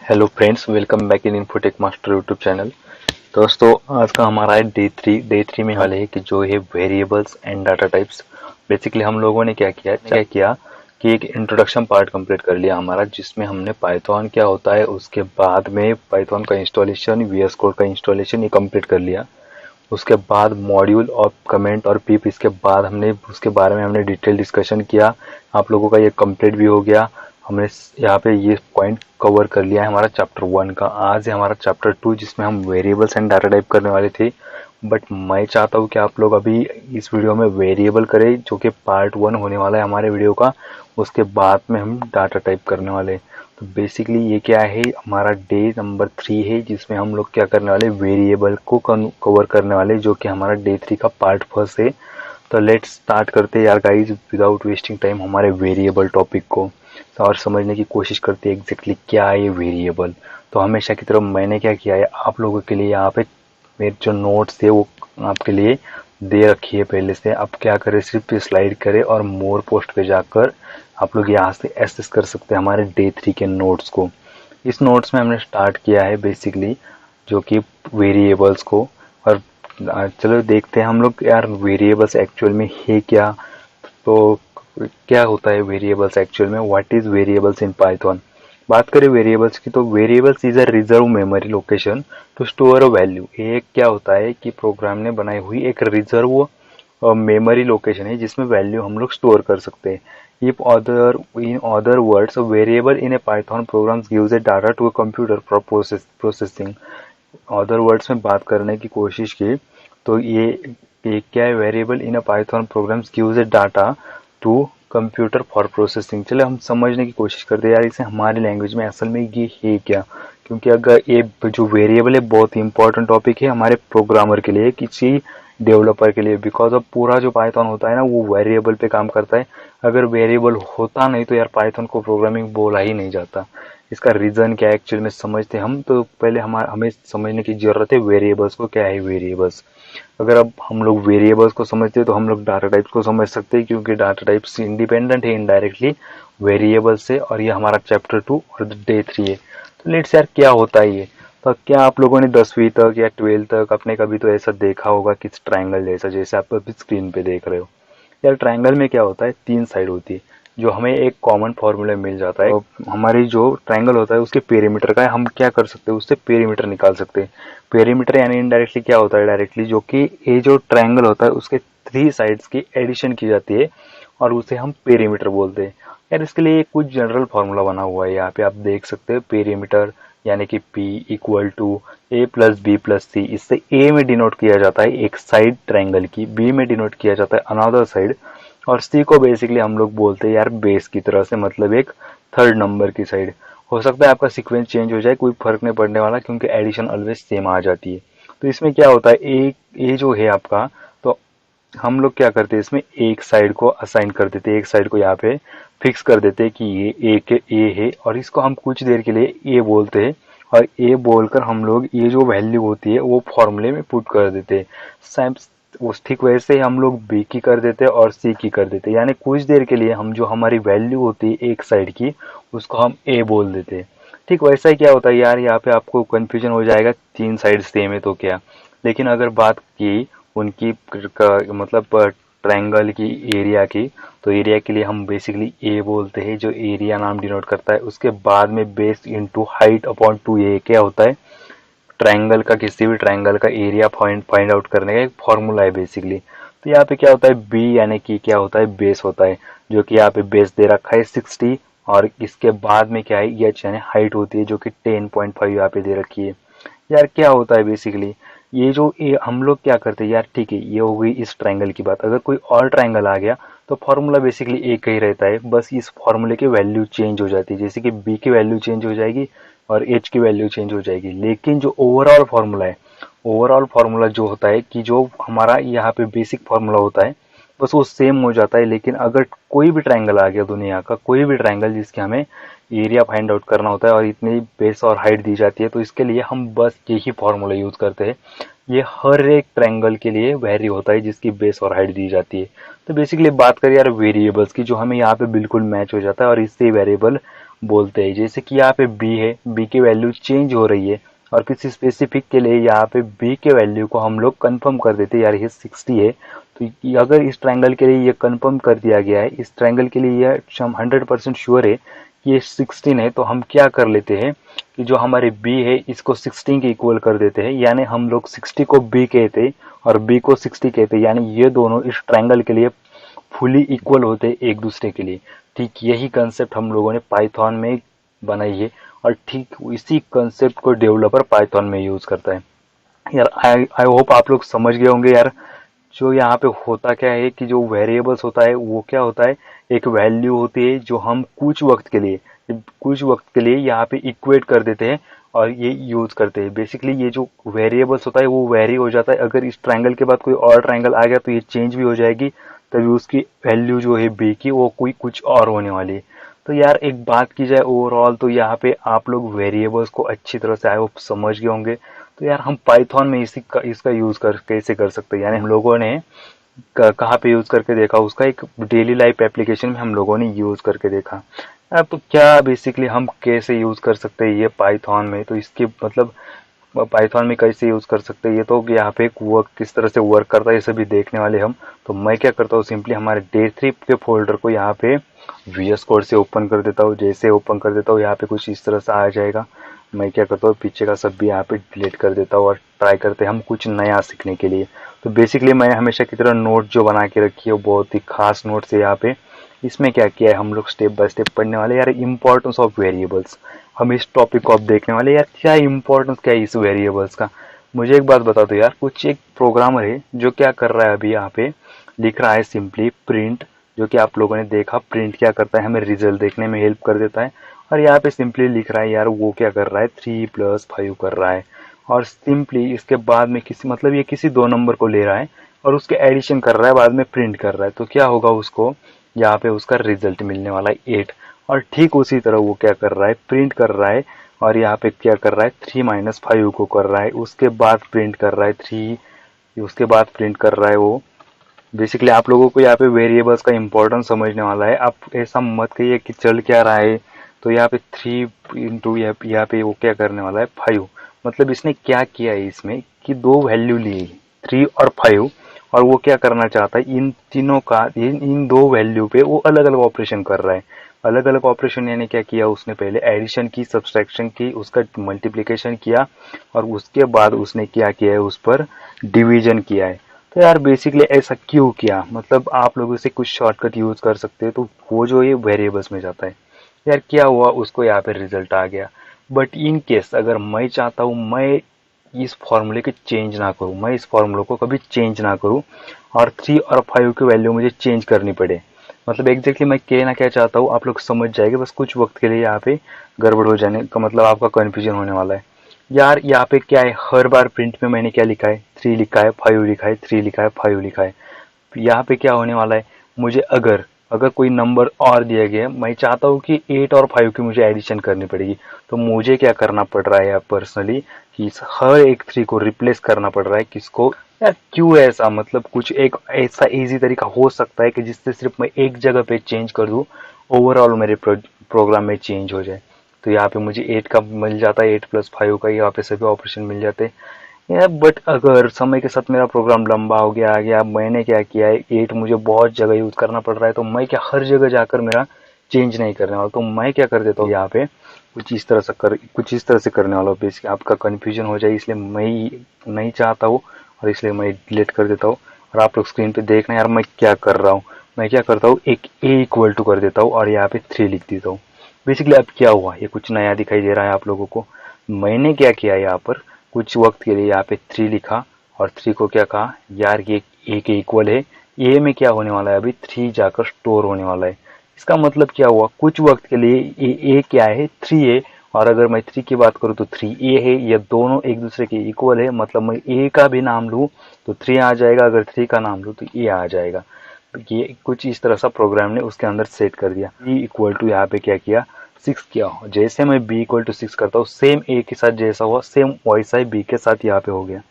Hello friends, welcome back in infotech master YouTube channel. दोस्तों, आज का हमारा है डे थ्री में वाले है कि जो है variables and data types. Basically हम लोगों ने क्या किया कि एक इंट्रोडक्शन पार्ट कंप्लीट कर लिया हमारा, जिसमें हमने पाइथन क्या होता है, उसके बाद में पाइथन का इंस्टॉलेशन, वीएस कोड का इंस्टॉलेशन ये कंप्लीट कर लिया। उसके बाद मॉड्यूल और कमेंट और पिप, इसके बाद हमने उसके बारे में हमने डिटेल डिस्कशन किया। आप लोगों का ये कंप्लीट भी हो गया। हमने यहाँ पे ये पॉइंट कवर कर लिया है हमारा चैप्टर 1 का। आज है हमारा चैप्टर 2, जिसमें हम वेरिएबल्स एंड डाटा टाइप करने वाले थे, बट मैं चाहता हूँ कि आप लोग अभी इस वीडियो में वेरिएबल करें, जो कि पार्ट 1 होने वाला है हमारे वीडियो का। उसके बाद में हम डाटा टाइप करने वाले हैं। तो बेसिकली ये क्या है, हमारा डे नंबर 3 है, जिसमें हम लोग क्या करने वाले, वेरिएबल को कवर करने वाले, जो कि हमारा डे 3 का पार्ट 1 है। तो लेट्स स्टार्ट करते हैं यार गाइस, विदाउट वेस्टिंग टाइम हमारे वेरिएबल टॉपिक को और समझने की कोशिश करते हैं एग्जैक्टली क्या है ये वेरिएबल। तो हमेशा की तरह मैंने क्या किया है, आप लोगों के लिए यहाँ पे मेरे जो नोट्स थे वो आपके लिए दे रखी है पहले से। अब क्या करें, सिर्फ स्लाइड करें और मोर पोस्ट पे जाकर आप लोग यहाँ से एक्सेस कर सकते हैं हमारे डे 3 के नोट्स को। इस नोट्स में हमने स्टार्ट किया है बेसिकली जो कि वेरिएबल्स को। और चलो देखते हैं हम लोग यार वेरिएबल्स एक्चुअल में है क्या। तो क्या होता है वेरिएबल्स एक्चुअल में, what is variables in Python. बात करें वेरिएबल्स की, तो variables is a reserve memory location to store a value. ये क्या होता है कि प्रोग्राम ने बनाई हुई एक रिजर्व मेमोरी लोकेशन है, जिसमें वैल्यू हम लोग स्टोर कर सकते हैं। If in other words, a variable in a Python program gives a data to a computer for processing. Other words में बात करने की कोशिश की तो ये क्या है, variable in a Python programs gives a data to computer for processing. चले हम समझने की कोशिश करते हैं यार इसे हमारी लैंग्वेज में असल में ये है क्या। क्योंकि अगर ये जो वेरिएबल है बहुत ही इंपॉर्टेंट टॉपिक है हमारे प्रोग्रामर के लिए, किसी डेवलपर के लिए, बिकॉज अब पूरा जो पाइथन होता है ना वो वेरिएबल पे काम करता है। अगर वेरिएबल होता नहीं तो यार पाइथन को प्रोग्रामिंग बोला ही नहीं जाता। इसका रीजन क्या है एक्चुअल में समझते हम, तो पहले हमें समझने की जरूरत है वेरिएबल्स को, क्या है वेरिएबल्स। अगर अब हम लोग वेरिएबल्स को समझते हैं तो हम लोग डाटा टाइप्स को समझ सकते हैं, क्योंकि डाटा टाइप्स इंडिपेंडेंट है इनडायरेक्टली वेरिएबल से। और ये हमारा चैप्टर 2 और डे 3 है। तो लेट्स यार क्या होता है ये। तो क्या आप लोगों ने 10वीं तक या 12th तक अपने कभी तो ऐसा देखा होगा कि ट्रायंगल जैसा, जैसे आप अभी स्क्रीन पे देख रहे हो। यार ट्रायंगल में क्या होता है, 3 साइड होती है, जो हमें एक कॉमन फॉर्मूला मिल जाता है। तो हमारी जो ट्रायंगल होता है उसके पेरीमीटर का हम क्या कर सकते हैं, उससे पेरीमीटर निकाल सकते हैं। पेरीमीटर यानी इनडायरेक्टली क्या होता है, डायरेक्टली जो कि ये जो ट्रायंगल होता है उसके 3 साइड्स की एडिशन की जाती है और उसे हम पेरीमीटर बोलते हैं। यार इसके लिए कुछ जनरल फार्मूला बना हुआ है, यहाँ पे आप देख सकते हो। पेरीमीटर यानी कि P इक्वल टू A+B+C। इससे A में डिनोट किया जाता है एक साइड ट्रायंगल की, B में डिनोट किया जाता है अनदर साइड, और C को बेसिकली हम लोग बोलते हैं यार बेस की तरह से, मतलब एक थर्ड नंबर की साइड। हो सकता है आपका सीक्वेंस चेंज हो जाए, कोई फर्क नहीं पड़ने वाला, क्योंकि एडिशन ऑलवेज सेम आ जाती है। तो इसमें क्या होता है, ए जो है आपका, तो हम लोग क्या करते हैं इसमें एक साइड को असाइन कर देते हैं, एक साइड को यहाँ पे फिक्स कर देते हैं कि ये ए है, और इसको हम कुछ देर के लिए ए बोलते हैं। और ए बोलकर हम लोग ये जो वैल्यू होती है वो फॉर्मूले में पुट कर देते हैं। उस ठीक वैसे ही हम लोग बी की कर देते हैं और सी की कर देते हैं, यानी कुछ देर के लिए हम जो हमारी वैल्यू होती है एक साइड की उसको हम ए बोल देते हैं। ठीक वैसा ही क्या होता है यार, यहाँ पे आपको कंफ्यूजन हो जाएगा, 3 साइड सेम है तो क्या। लेकिन अगर बात की उनकी मतलब ट्रायंगल की एरिया की, तो एरिया के लिए हम बेसिकली ए बोलते हैं, जो एरिया नाम डिनोट करता है। उसके बाद में base into height upon 2a क्या होता है, ट्रायंगल का, किसी भी ट्रायंगल का एरिया फाइंड आउट करने का एक फॉर्मूला है बेसिकली। तो यहाँ पे क्या होता है, बी यानी कि क्या होता है, बेस होता है, जो कि यहाँ पे बेस दे रखा है 60। और इसके बाद में क्या है, एच यानी हाइट होती है, जो कि 10.5 यहाँ पे दे रखी है। यार क्या होता है बेसिकली, ये जो हम लोग क्या करते हैं यार, ठीक है ये हो गई इस ट्रायंगल की बात। अगर कोई और ट्रायंगल आ गया तो फॉर्मूला बेसिकली एक ही रहता है, बस इस फॉर्मूले की वैल्यू चेंज हो जाती है, जैसे कि बी की वैल्यू चेंज हो जाएगी और एच की वैल्यू चेंज हो जाएगी। लेकिन जो ओवरऑल फार्मूला है, ओवरऑल फार्मूला जो होता है कि जो हमारा यहाँ पे बेसिक फार्मूला होता है बस वो सेम हो जाता है। लेकिन अगर कोई भी ट्रायंगल आ गया, दुनिया का कोई भी ट्रायंगल जिसके हमें एरिया फाइंड आउट करना होता है और इतनी बेस और हाइट दी जाती है, तो इसके लिए हम बस यही फार्मूला यूज करते हैं। ये हर एक ट्रायंगल के लिए वैरी होता है जिसकी बेस और हाइट दी जाती है। तो बेसिकली बात करें यार वेरिएबल्स की, जो हमें यहाँ पे बिल्कुल मैच हो जाता है और इससे वेरिएबल बोलते हैं। जैसे कि यहाँ पे b है, b की वैल्यू चेंज हो रही है और किसी स्पेसिफिक के लिए यहाँ पे b के वैल्यू को हम लोग कंफर्म कर देते हैं यार ये 60 है। तो अगर इस ट्रायंगल के लिए ये कंफर्म कर दिया गया है, इस ट्रायंगल के लिए ये हम 100% श्योर है कि ये 16 है, तो हम क्या कर लेते हैं कि जो हमारे b है इसको 16 के इक्वल कर देते हैं। यानी हम लोग 60 को b कहते और b को 60 कहते, यानी ये दोनों इस ट्रायंगल के लिए फुली इक्वल होते एक दूसरे के लिए। ठीक यही कंसेप्ट हम लोगों ने पाइथन में बनाई है और ठीक इसी कंसेप्ट को डेवलपर पाइथन में यूज करता है। यार आई होप आप लोग समझ गए होंगे यार। जो यहाँ पे होता क्या है कि जो वेरिएबल्स होता है वो क्या होता है, एक वैल्यू होती है जो हम कुछ वक्त के लिए यहाँ पे इक्वेट कर देते हैं और ये यूज करते हैं। बेसिकली ये जो वेरिएबल्स होता है वो वेरी हो जाता है, अगर इस ट्रायंगल के बाद कोई और ट्रायंगल आ गया तो ये चेंज भी हो जाएगी, तभी उसकी वैल्यू जो है बी की वो कोई कुछ और होने वाली है। तो यार एक बात की जाए ओवरऑल तो यहाँ पे आप लोग वेरिएबल्स को अच्छी तरह से आई होप समझ गए होंगे। तो यार हम पाइथन में इसका यूज कैसे कर सकते हैं, यानी हम लोगों ने कहाँ पे यूज करके देखा, उसका एक डेली लाइफ एप्लीकेशन में हम लोगों ने यूज करके देखा। अब क्या बेसिकली हम कैसे यूज कर सकते हैं ये पाइथन में, तो इसके मतलब पाइथन में कैसे यूज कर सकते हैं ये तो यहाँ पे वर्क किस तरह से वर्क करता है ये सभी देखने वाले हम। तो मैं क्या करता हूँ, सिंपली हमारे day3 के फोल्डर को यहाँ पे VS कोड से ओपन कर देता हूँ। जैसे ओपन कर देता हूँ यहाँ पे कुछ इस तरह से आ जाएगा। मैं क्या करता हूँ, पीछे का सब भी यहाँ पे डिलीट कर देता हूँ और ट्राई करते हैं हम कुछ नया सीखने के लिए। तो बेसिकली मैं हमेशा की तरह नोट जो बना के रखी है वो बहुत ही खास नोट्स है यहाँ पे। इसमें क्या किया है, हम लोग स्टेप बाय स्टेप पढ़ने वाले यार इंपॉर्टेंस ऑफ वेरिएबल्स। हम इस टॉपिक को अब देखने वाले यार, क्या इंपॉर्टेंस क्या है इस वेरिएबल्स का। मुझे एक बात बता दो यार, कुछ एक प्रोग्रामर है जो क्या कर रहा है अभी यहाँ पे लिख रहा है सिंपली प्रिंट, जो कि आप लोगों ने देखा प्रिंट क्या करता है, हमें रिजल्ट देखने में हेल्प कर देता है। और यहाँ पे सिंपली लिख रहा है यार वो क्या कर रहा है 3+5 कर रहा है, और सिंपली इसके बाद में किसी मतलब ये किसी दो नंबर को ले रहा है और उसके एडिशन कर रहा है, बाद में प्रिंट कर रहा है। तो क्या होगा, उसको यहाँ पे उसका रिजल्ट मिलने वाला है 8। और ठीक उसी तरह वो क्या कर रहा है, प्रिंट कर रहा है और यहाँ पे क्या कर रहा है 3-5 को कर रहा है, उसके बाद प्रिंट कर रहा है 3, उसके बाद प्रिंट कर रहा है वो। बेसिकली आप लोगों को यहाँ पे वेरिएबल्स का इंपॉर्टेंस समझने वाला है। आप ऐसा मत कहिए कि चल क्या रहा है, तो यहाँ पे 3 इंटू यहाँ पे वो क्या करने वाला है 5। मतलब इसने क्या किया है इसमें कि दो वैल्यू ली है 3 और 5, और वो क्या करना चाहता है इन तीनों का इन दो वैल्यू पे वो अलग अलग ऑपरेशन कर रहा है। अलग अलग ऑपरेशन यानी क्या किया उसने, पहले एडिशन की, सब्सट्रैक्शन की, उसका मल्टीप्लिकेशन किया और उसके बाद उसने क्या किया है उस पर डिवीजन किया है। तो यार बेसिकली ऐसा क्यों किया, मतलब आप लोग इसे कुछ शॉर्टकट यूज कर सकते हैं, तो वो जो ये वेरिएबल्स में जाता है। यार क्या हुआ, उसको यहाँ पे रिजल्ट आ गया। बट इन केस अगर मैं चाहता हूँ मैं इस फॉर्मूले के चेंज ना करूँ, मैं इस फॉर्मूले को कभी चेंज ना करूँ और 3 और 5 की वैल्यू मुझे चेंज करनी पड़े, मतलब एग्जैक्टली मैं कहना क्या चाहता हूँ आप लोग समझ जाएंगे, बस कुछ वक्त के लिए यहाँ पे गड़बड़ हो जाने का मतलब आपका कन्फ्यूजन होने वाला है। यार यहाँ पे क्या है, हर बार प्रिंट में मैंने क्या लिखा है 3 लिखा है, 5 लिखा है, 3 लिखा है, 5 लिखा है। यहाँ पे क्या होने वाला है, मुझे अगर अगर कोई नंबर और दिया गया, मैं चाहता हूँ कि 8 और 5 की मुझे एडिशन करनी पड़ेगी, तो मुझे क्या करना पड़ रहा है पर्सनली कि हर एक 3 को रिप्लेस करना पड़ रहा है। किसको यार, क्यों ऐसा, मतलब कुछ एक ऐसा इजी तरीका हो सकता है कि जिससे सिर्फ मैं एक जगह पे चेंज कर दूँ, ओवरऑल मेरे प्रोग्राम में चेंज हो जाए। तो यहाँ पे मुझे 8 का मिल जाता है, 8+5 का, यहाँ पे सभी ऑपरेशन मिल जाते हैं यार। बट अगर समय के साथ मेरा प्रोग्राम लंबा हो गया, आगे अब मैंने क्या किया है 8 मुझे बहुत जगह यूज करना पड़ रहा है, तो मैं क्या हर जगह जाकर मेरा चेंज नहीं करने वाला, तो मैं क्या कर देता हूँ यहाँ पे कुछ इस तरह से करने वाला हूँ। बेसिकली आपका कन्फ्यूजन हो जाए इसलिए मैं नहीं चाहता हूँ और इसलिए मैं डिलीट कर देता हूँ। और आप लोग स्क्रीन पे देखना यार मैं क्या कर रहा हूँ, मैं क्या करता हूँ एक A=2 कर देता हूँ और यहाँ पे 3 लिख देता हूँ। बेसिकली अब क्या हुआ, ये कुछ नया दिखाई दे रहा है आप लोगों को। मैंने क्या किया यहाँ पर कुछ वक्त के लिए यहाँ पे 3 लिखा और 3 को क्या कहा यार ये A के इक्वल है, A में क्या होने वाला है अभी 3 जाकर स्टोर होने वाला है। इसका मतलब क्या हुआ, कुछ वक्त के लिए A क्या है 3 है, और अगर मैं 3 की बात करूँ तो 3A है, ये दोनों एक दूसरे के इक्वल है। मतलब मैं A का भी नाम लूँ तो 3 आ जाएगा, अगर 3 का नाम लूँ तो A आ जाएगा। ये कुछ इस तरह सा प्रोग्राम ने उसके अंदर सेट कर दिया। B=, यहाँ पे क्या किया 6 किया, जैसे मैं B=6 करता हूँ सेम A के साथ जैसा हुआ सेम वैसा ही B के साथ यहाँ पे हो गया।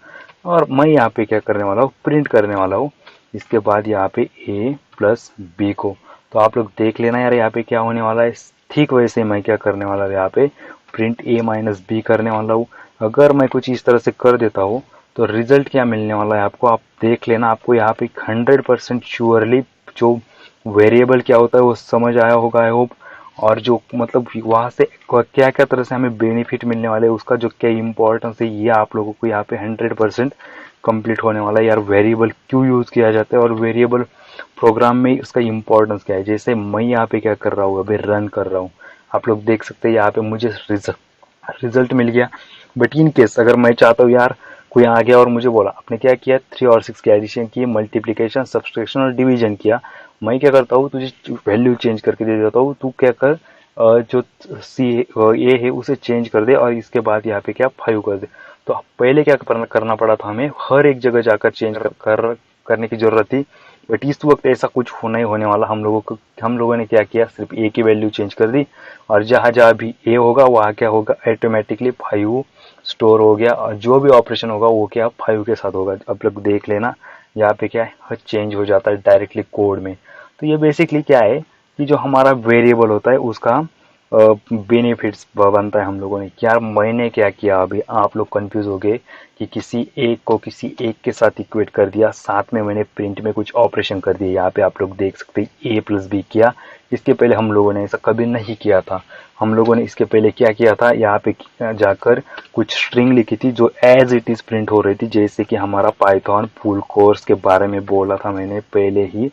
और मैं यहाँ पे क्या करने वाला हूँ, प्रिंट करने वाला हूँ इसके बाद यहाँ पे A+B को। तो आप लोग देख लेना यार यहाँ पे क्या होने वाला है, ठीक वैसे मैं क्या करने वाला हूँ, यहाँ पे प्रिंट ए माइनस बी करने वाला हूँ। अगर मैं कुछ इस तरह से कर देता हूँ तो रिजल्ट क्या मिलने वाला है आपको, आप देख लेना। आपको यहाँ पे 100% श्योरली जो वेरिएबल क्या होता है वो समझ आया होगा आई होप। और जो मतलब वहाँ से क्या क्या तरह से हमें बेनिफिट मिलने वाले हैं, उसका जो क्या इंपॉर्टेंस है, ये आप लोगों को यहाँ पे 100% कंप्लीट होने वाला है। यार वेरिएबल क्यों यूज़ किया जाता है और वेरिएबल प्रोग्राम में इसका इंपॉर्टेंस क्या है। जैसे मैं यहाँ पे क्या कर रहा हूँ, अभी रन कर रहा हूँ, आप लोग देख सकते हैं यहाँ पे मुझे रिजल्ट मिल गया। बट इन केस अगर मैं चाहता हूँ यार, कोई आ गया और मुझे बोला आपने क्या किया, 3 और 6 की एडिशन की, मल्टीप्लिकेशन, सब्सट्रैक्शन और डिवीजन किया, मैं क्या करता हूँ तुझे वैल्यू चेंज करके दे देता हूँ। तू क्या कर, जो सी ए है उसे चेंज कर दे और इसके बाद यहाँ पे क्या 5 कर दे। तो पहले क्या करना पड़ा था, हमें हर एक जगह जाकर चेंज करने की जरूरत थी। बट इस वक्त ऐसा कुछ होना ही होने वाला। हम लोगों ने क्या किया, सिर्फ ए की वैल्यू चेंज कर दी और जहाँ जहाँ भी ए होगा वहाँ क्या होगा, ऑटोमेटिकली 5 स्टोर हो गया और जो भी ऑपरेशन होगा वो क्या 5 के साथ होगा। अब लोग देख लेना यहाँ पे क्या है, चेंज हो जाता है डायरेक्टली कोड में। तो ये बेसिकली क्या है कि जो हमारा वेरिएबल होता है उसका बेनिफिट्स बनता है हम लोगों ने। क्या मैंने क्या किया, अभी आप लोग कंफ्यूज हो गए कि किसी एक को किसी एक के साथ इक्वेट कर दिया, साथ में मैंने प्रिंट में कुछ ऑपरेशन कर दिया। यहाँ पे आप लोग देख सकते हैं ए प्लस बी किया। इसके पहले हम लोगों ने ऐसा कभी नहीं किया था। हम लोगों ने इसके पहले क्या किया था, यहाँ पे जाकर कुछ स्ट्रिंग लिखी थी जो एज इट इज प्रिंट हो रही थी। जैसे कि हमारा पाइथन फुल कोर्स के बारे में बोला था मैंने पहले ही,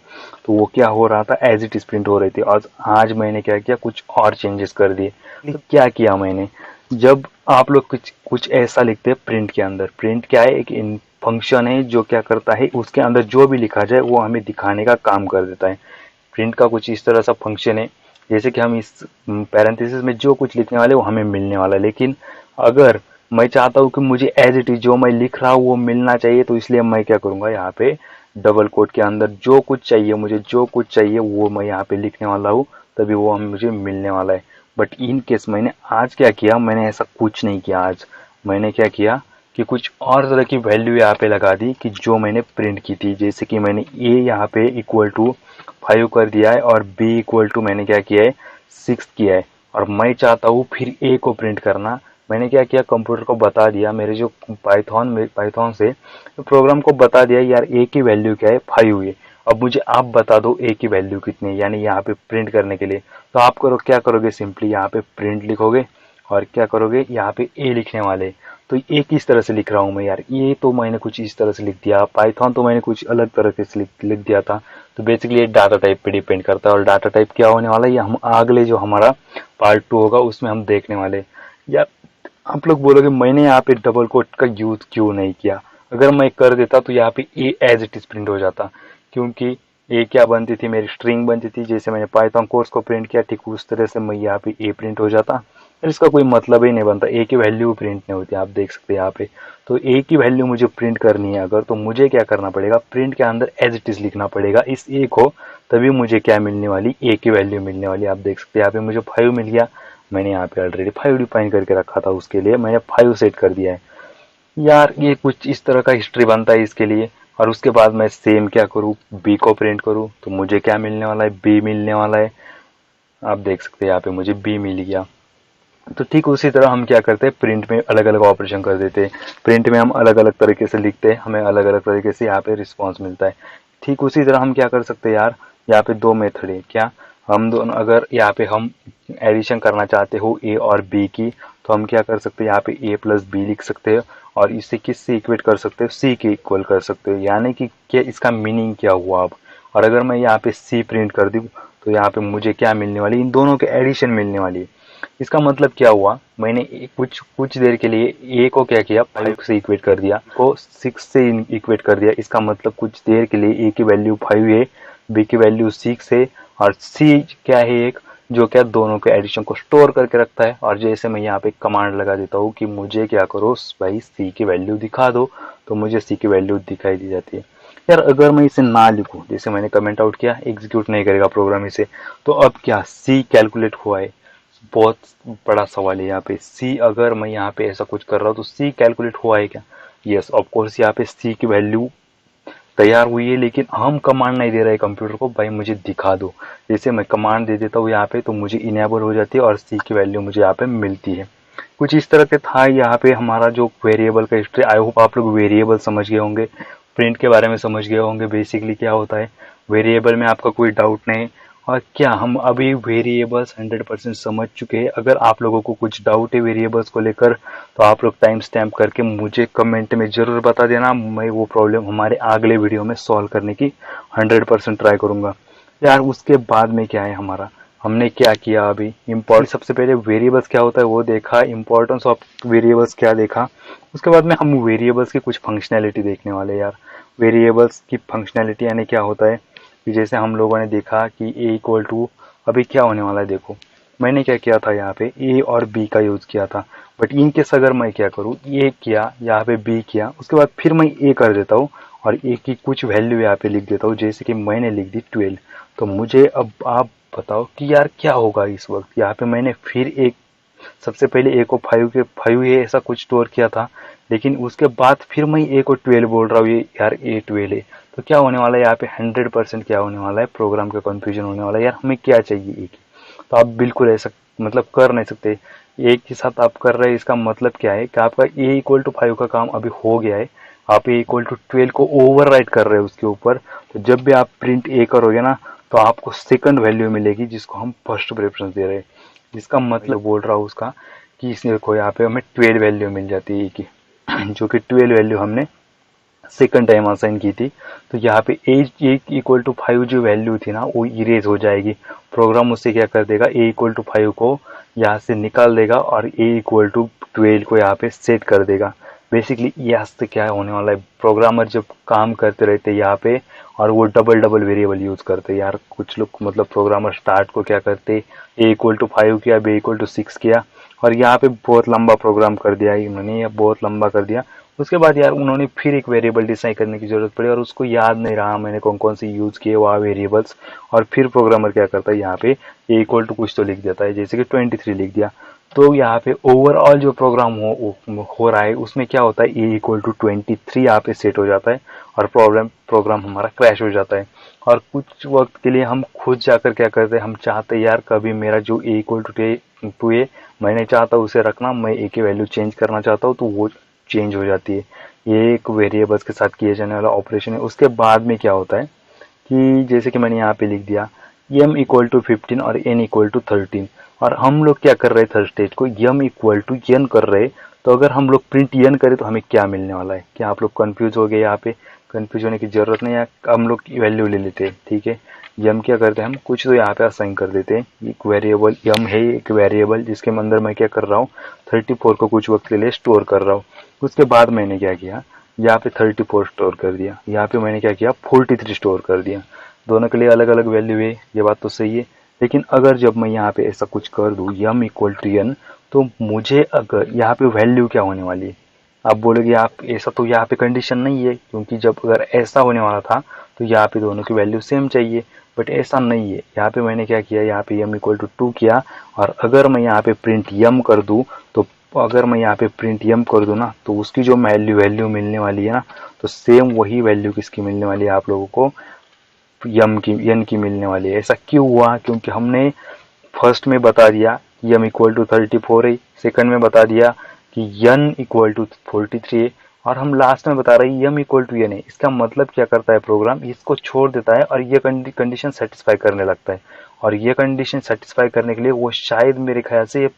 तो वो क्या हो रहा था, एज इट इज प्रिंट हो रही थी। और आज मैंने क्या किया, कुछ और चेंजेस कर दिए। तो क्या किया मैंने, जब आप लोग कुछ कुछ ऐसा लिखते हैं प्रिंट के अंदर, प्रिंट क्या है, एक फंक्शन है जो क्या करता है, उसके अंदर जो भी लिखा जाए वो हमें दिखाने का काम कर देता है। प्रिंट का कुछ इस तरह सा फंक्शन है, जैसे कि हम इस पैरेंथेसिस में जो कुछ लिखने वाले वो हमें मिलने वाला है। लेकिन अगर मैं चाहता हूँ कि मुझे एज इट इज जो मैं लिख रहा हूँ वो मिलना चाहिए, तो इसलिए मैं क्या करूँगा, यहाँ पे डबल कोट के अंदर जो कुछ चाहिए मुझे, जो कुछ चाहिए वो मैं यहाँ पे लिखने वाला हूँ, तभी वो मुझे मिलने वाला है। बट इन केस मैंने आज क्या किया, मैंने ऐसा कुछ नहीं किया। आज मैंने क्या किया कि कुछ और तरह की वैल्यू यहाँ पे लगा दी कि जो मैंने प्रिंट की थी। जैसे कि मैंने ए यहाँ पे इक्वल टू 5 कर दिया है और बी इक्वल टू मैंने क्या किया है 6 किया है। और मैं चाहता हूँ फिर ए को प्रिंट करना। मैंने क्या किया, कंप्यूटर को बता दिया, मेरे जो पाइथन से प्रोग्राम को बता दिया यार ए की वैल्यू क्या है 5 है। अब मुझे आप बता दो ए की वैल्यू कितनी है, यानी यहाँ पे प्रिंट करने के लिए। तो आप क्या करोगे, सिंपली यहाँ पे प्रिंट लिखोगे और क्या करोगे, यहाँ पे ए लिखने वाले। तो ए किस तरह से लिख रहा हूँ मैं यार, ये तो मैंने कुछ इस तरह से लिख दिया, पाइथन तो मैंने कुछ अलग तरह से लिख दिया था। तो बेसिकली ये डाटा टाइप पे डिपेंड करता है। और डाटा टाइप क्या होने वाला है, ये हम अगले जो हमारा पार्ट 2 होगा उसमें हम देखने वाले। या आप लोग बोलोगे मैंने यहाँ पे डबल कोट का यूज क्यों नहीं किया, अगर मैं कर देता तो यहाँ पे ए एज इट इज प्रिंट हो जाता। क्योंकि ए क्या बनती थी, मेरी स्ट्रिंग बनती थी। जैसे मैंने पाइथन कोर्स को प्रिंट किया ठीक उस तरह से मैं यहाँ पे ए प्रिंट हो जाता। फिर इसका कोई मतलब ही नहीं बनता, ए की वैल्यू प्रिंट नहीं होती, आप देख सकते हैं यहाँ पे। तो ए की वैल्यू मुझे प्रिंट करनी है अगर, तो मुझे क्या करना पड़ेगा, प्रिंट के अंदर एज इट इज लिखना पड़ेगा इस ए को, तभी मुझे क्या मिलने वाली, ए की वैल्यू मिलने वाली। आप देख सकते हैं यहाँ पे मुझे 5 मिल गया। मैंने यहाँ पे ऑलरेडी 5 डिफाइन करके रखा था, उसके लिए मैंने 5 सेट कर दिया है। यार ये कुछ इस तरह का हिस्ट्री बनता है इसके लिए। और उसके बाद मैं सेम क्या करूँ, बी को प्रिंट करूँ, तो मुझे क्या मिलने वाला है, बी मिलने वाला है। आप देख सकते हैं यहाँ पे मुझे बी मिल गया। तो ठीक उसी तरह हम क्या करते हैं, प्रिंट में अलग अलग ऑपरेशन कर देते हैं। प्रिंट में हम अलग अलग तरीके से लिखते हैं, हमें अलग अलग तरीके से यहाँ पे रिस्पॉन्स मिलता है। ठीक उसी तरह हम क्या कर सकते हैं यार, यहाँ पे 2 मेथड है। क्या, हम दोनों अगर यहाँ पे हम एडिशन करना चाहते हो ए और बी की, तो हम क्या कर सकते हैं, यहाँ पे ए प्लस बी लिख सकते हैं और इसे किससे इक्वेट कर सकते हो, सी के इक्वल कर सकते हो। यानी कि क्या इसका मीनिंग क्या हुआ अब। और अगर मैं यहाँ पे सी प्रिंट कर दूँ तो यहाँ पे मुझे क्या मिलने वाली, इन दोनों के एडिशन मिलने वाली है। इसका मतलब क्या हुआ, मैंने कुछ कुछ देर के लिए ए को क्या किया, 5 से इक्वेट कर दिया, को 6 से इक्वेट कर दिया। इसका मतलब कुछ देर के लिए ए की वैल्यू 5 है, बी की वैल्यू 6 है और सी क्या है, एक जो क्या दोनों के एडिशन को स्टोर करके रखता है। और जैसे मैं यहाँ पे कमांड लगा देता हूँ कि मुझे क्या करो भाई सी की वैल्यू दिखा दो, तो मुझे सी की वैल्यू दिखाई दी जाती है। यार अगर मैं इसे ना लिखूं, जैसे मैंने कमेंट आउट किया, एग्जीक्यूट नहीं करेगा प्रोग्राम इसे, तो अब क्या सी कैलकुलेट हुआ है, बहुत बड़ा सवाल है यहाँ पे। सी अगर मैं यहाँ पे ऐसा कुछ कर रहा हूँ तो सी कैलकुलेट हुआ है क्या, यस ऑफ कोर्स यहाँ पे सी की वैल्यू तैयार हुई है, लेकिन हम कमांड नहीं दे रहे कंप्यूटर को, भाई मुझे दिखा दो। जैसे मैं कमांड दे देता हूँ यहाँ पे तो मुझे इनेबल हो जाती है और सी की वैल्यू मुझे यहाँ पे मिलती है। कुछ इस तरह से था यहाँ पे हमारा जो वेरिएबल का हिस्ट्री। आई होप आप लोग वेरिएबल समझ गए होंगे, प्रिंट के बारे में समझ गए होंगे बेसिकली क्या होता है वेरिएबल में, आपका कोई डाउट नहीं। और क्या हम अभी वेरिएबल्स 100% समझ चुके हैं? अगर आप लोगों को कुछ डाउट है वेरिएबल्स को लेकर तो आप लोग टाइम स्टैम्प करके मुझे कमेंट में ज़रूर बता देना, मैं वो प्रॉब्लम हमारे अगले वीडियो में सॉल्व करने की 100% ट्राई करूँगा। यार उसके बाद में क्या है हमारा, हमने क्या किया अभी इम्पोर्ट, सबसे पहले वेरिएबल्स क्या होता है वो देखा, इंपॉर्टेंस ऑफ वेरिएबल्स क्या देखा। उसके बाद में हम वेरिएबल्स की कुछ फंक्शनैलिटी देखने वाले यार। वेरिएबल्स की फंक्शनैलिटी यानी क्या होता है कि जैसे हम लोगों ने देखा कि ए इक्वल टू, अभी क्या होने वाला है देखो, मैंने क्या किया था यहाँ पे ए और बी का यूज़ किया था, बट इन केस अगर मैं क्या करूँ ए किया यहाँ पे बी किया उसके बाद फिर मैं ए कर देता हूँ और ए की कुछ वैल्यू यहाँ पे लिख देता हूँ, जैसे कि मैंने लिख दी 12। तो मुझे अब आप बताओ कि यार क्या होगा इस वक्त। यहाँ पे मैंने फिर एक, सबसे पहले ए को 5 है ऐसा कुछ स्टोर किया था, लेकिन उसके बाद फिर मैं ए को 12 बोल रहा हूँ, ये यार ए 12 है। तो क्या होने वाला है यहाँ पे 100% क्या होने वाला है, प्रोग्राम का कंफ्यूजन होने वाला है। यार हमें क्या चाहिए ए की, तो आप बिल्कुल ऐसा मतलब कर नहीं सकते। एक के साथ आप कर रहे हैं इसका मतलब क्या है कि आपका ए इक्वल टू 5 का काम अभी हो गया है, आप ए इक्वल टू 12 को ओवरराइट कर रहे हैं उसके ऊपर। तो जब भी आप प्रिंट ए करोगे ना तो आपको सेकंड वैल्यू मिलेगी जिसको हम फर्स्ट प्रेफरेंस दे रहे हैं, जिसका मतलब बोल रहा हूँ उसका कि इसमें देखो यहाँ पे हमें 12 वैल्यू मिल जाती है ए की जो कि 12 वैल्यू हमने सेकंड टाइम असाइन की थी। तो यहाँ पे ए इक्वल टू 5 जो वैल्यू थी ना वो इरेज हो जाएगी। प्रोग्राम उससे क्या कर देगा, ए इक्वल टू 5 को यहाँ से निकाल देगा और ए इक्वल टू 12 को यहाँ पे सेट कर देगा। बेसिकली यहाँ से क्या होने वाला है, प्रोग्रामर जब काम करते रहते हैं यहाँ पे और वो डबल डबल वेरिएबल यूज करते हैं यार। कुछ लोग मतलब प्रोग्रामर स्टार्ट को क्या करते, ए इक्वल टू 5 किया, बी इक्वल टू 6 किया और यहाँ पे बहुत लंबा प्रोग्राम कर दिया इन्होंने, बहुत लंबा कर दिया। उसके बाद यार उन्होंने फिर एक वेरिएबल डिसाइन करने की जरूरत पड़ी और उसको याद नहीं रहा मैंने कौन कौन से यूज किए वह वेरिएबल्स, और फिर प्रोग्रामर क्या करता है यहाँ पे ए इक्वल टू कुछ तो लिख देता है, जैसे कि 23 लिख दिया। तो यहाँ पे ओवरऑल जो प्रोग्राम हो रहा है उसमें क्या होता है, ए इक्वल टू 23 यहाँ पे सेट हो जाता है और प्रोग्राम हमारा क्रैश हो जाता है। और कुछ वक्त के लिए हम खुद जाकर क्या करते हैं, हम चाहते हैं यार कभी मेरा जो ए इक्वल टू ए मैंने चाहता उसे रखना, मैं ए की वैल्यू चेंज करना चाहता हूँ तो वो चेंज हो जाती है। ये एक वेरिएबल्स के साथ किए जाने वाला ऑपरेशन है। उसके बाद में क्या होता है कि जैसे कि मैंने यहाँ पे लिख दिया m इक्वल टू 15 और n इक्वल टू 13, और हम लोग क्या कर रहे हैं थर्ड स्टेज को m इक्वल टू n कर रहे हैं। तो अगर हम लोग प्रिंट n करें तो हमें क्या मिलने वाला है, क्या आप लोग कंफ्यूज हो गए? यहाँ पे कंफ्यूज होने की जरूरत नहीं है, हम लोग वैल्यू ले लेते हैं। ठीक है, m क्या करते हैं हम कुछ तो यहाँ पे असाइन कर देते हैं। एक वेरिएबल m है, एक वेरिएबल जिसके अंदर मैं क्या कर रहा हूँ 34 को कुछ वक्त के लिए स्टोर कर रहा हूँ। उसके बाद मैंने क्या किया, यहाँ पे 34 स्टोर कर दिया, यहाँ पे मैंने क्या किया 43 स्टोर कर दिया। दोनों के लिए अलग अलग वैल्यू है, ये बात तो सही है। लेकिन अगर जब मैं यहाँ पे ऐसा कुछ कर दूँ m इक्वल टू n, तो मुझे अगर यहाँ पे वैल्यू क्या होने वाली है, आप बोलोगे आप ऐसा तो यहाँ पे कंडीशन नहीं है, क्योंकि जब अगर ऐसा होने वाला था तो यहाँ पे दोनों की वैल्यू सेम चाहिए, बट ऐसा नहीं है। यहाँ पे मैंने क्या किया, यहाँ पे m इक्वल टू 2 किया, और अगर मैं यहाँ पे प्रिंट m कर दूँ तो अगर मैं यहाँ पे प्रिंट m कर दूँ ना तो उसकी जो वैल्यू मिलने वाली है ना, तो सेम वही वैल्यू किसकी मिलने वाली है आप लोगों को, n की मिलने वाली है। ऐसा क्यों हुआ, क्योंकि हमने फर्स्ट में बता दिया कि m इक्वल टू 34 है, सेकंड में बता दिया कि n इक्वल टू 43 है, और हम लास्ट में बता रहे हैं m इक्वल टू n है। इसका मतलब क्या करता है प्रोग्राम, इसको छोड़ देता है और ये कंडीशन सेटिस्फाई करने लगता है। और ये कंडीशन सेटिस्फाई करने के लिए वो शायद मेरे ख्याल से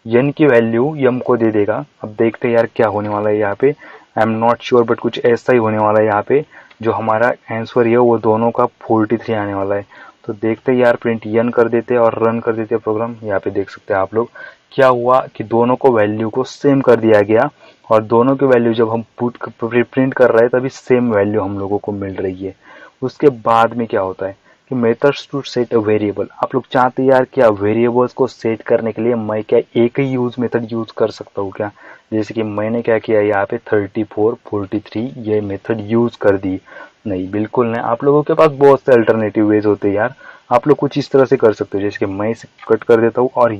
n की वैल्यू m को दे देगा। अब देखते हैं यार क्या होने वाला है यहाँ पे, I am not sure, but कुछ ऐसा ही होने वाला है यहाँ पे। जो हमारा आंसर है वो दोनों का 43 आने वाला है। तो देखते यार प्रिंट n कर देते और रन कर देते प्रोग्राम। यहाँ पे देख सकते हैं आप लोग क्या हुआ कि दोनों को वैल्यू को सेम कर दिया गया, और दोनों की वैल्यू जब हम प्रिंट कर रहे हैं तभी सेम वैल्यू हम लोगों को मिल रही है। उसके बाद में क्या होता है कि methods to set a variable, आप लोग चाहते हैं यार क्या वेरिएबल्स को सेट करने के लिए मैं क्या एक ही मेथड यूज कर सकता हूँ क्या? जैसे कि मैंने क्या किया यहाँ पे 34 43 ये मेथड यूज कर दी। नहीं, बिल्कुल नहीं। आप लोगों के पास बहुत से अल्टरनेटिव वेज होते हैं यार। आप लोग कुछ इस तरह से कर सकते हो, जैसे कि मैं इसे कट कर देता हूँ और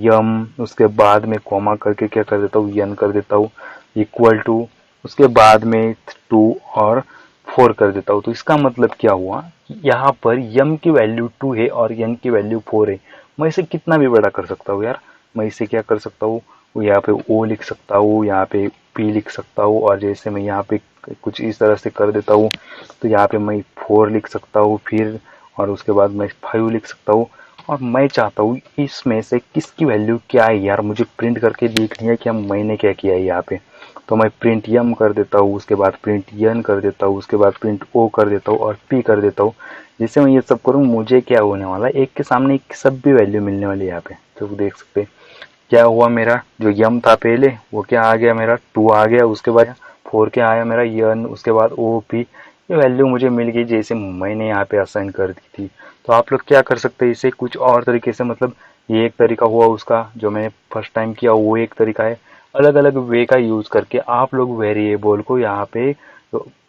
उसके बाद में कॉमा करके क्या कर देता हूँ n कर देता हूँ इक्वल टू, उसके बाद में 2 और 4 कर देता हूँ। तो इसका मतलब क्या हुआ कि यहाँ पर m की वैल्यू 2 है और n की वैल्यू 4 है। मैं इसे कितना भी बड़ा कर सकता हूँ यार। मैं इसे क्या कर सकता हूँ, यहाँ पे O लिख सकता हूँ, यहाँ पे P लिख सकता हूँ, और जैसे मैं यहाँ पे कुछ इस तरह से कर देता हूँ तो यहाँ पे मैं 4 लिख सकता हूँ फिर, और उसके बाद मैं 5 लिख सकता हूँ। और मैं चाहता हूँ इसमें से किसकी वैल्यू क्या है यार, मुझे प्रिंट करके देखनी है कि मैंने क्या किया है यहाँ पे। तो मैं प्रिंट m कर देता हूँ, उसके बाद प्रिंट n कर देता हूँ, उसके बाद प्रिंट o कर देता हूँ और p कर देता हूँ। जिससे मैं ये सब करूँ मुझे क्या होने वाला है, एक के सामने एक सब भी वैल्यू मिलने वाली है यहाँ पे। तो देख सकते हैं क्या हुआ, मेरा जो m था पहले वो क्या आ गया, मेरा 2 आ गया, उसके बाद 4 क्या आया मेरा n, उसके बाद o p, ये वैल्यू मुझे मिल गई जैसे मैंने यहाँ पे असाइन कर दी थी। तो आप लोग क्या कर सकते हैं इसे कुछ और तरीके से, मतलब ये एक तरीका हुआ उसका जो मैंने फर्स्ट टाइम किया, वो एक तरीका है। अलग अलग वे का यूज करके आप लोग वेरिएबल को यहाँ पे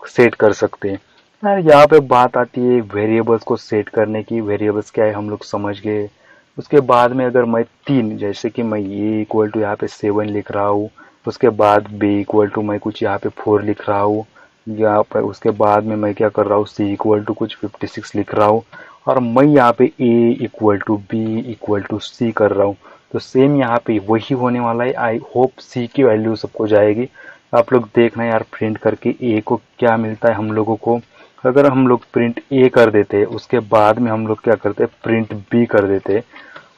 सेट कर सकते हैं। यार यहाँ पे बात आती है वेरिएबल्स को सेट करने की। वेरिएबल्स क्या है हम लोग समझ गए। उसके बाद में अगर मैं 3, जैसे कि मैं ये इक्वल टू यहाँ पे 7 लिख रहा हूँ, उसके बाद b इक्वल टू मैं कुछ यहाँ पे 4 लिख रहा हूँ, यहाँ पर उसके बाद में मैं क्या कर रहा हूँ c इक्वल टू कुछ 56 लिख रहा हूँ, और मैं यहाँ पे a equal to b equal to c कर रहा हूँ। तो सेम यहाँ पे वही होने वाला है। आई होप c की वैल्यू सबको जाएगी। आप लोग देखना यार प्रिंट करके a को क्या मिलता है हम लोगों को। अगर हम लोग प्रिंट a कर देते उसके बाद में हम लोग क्या करते प्रिंट b कर देते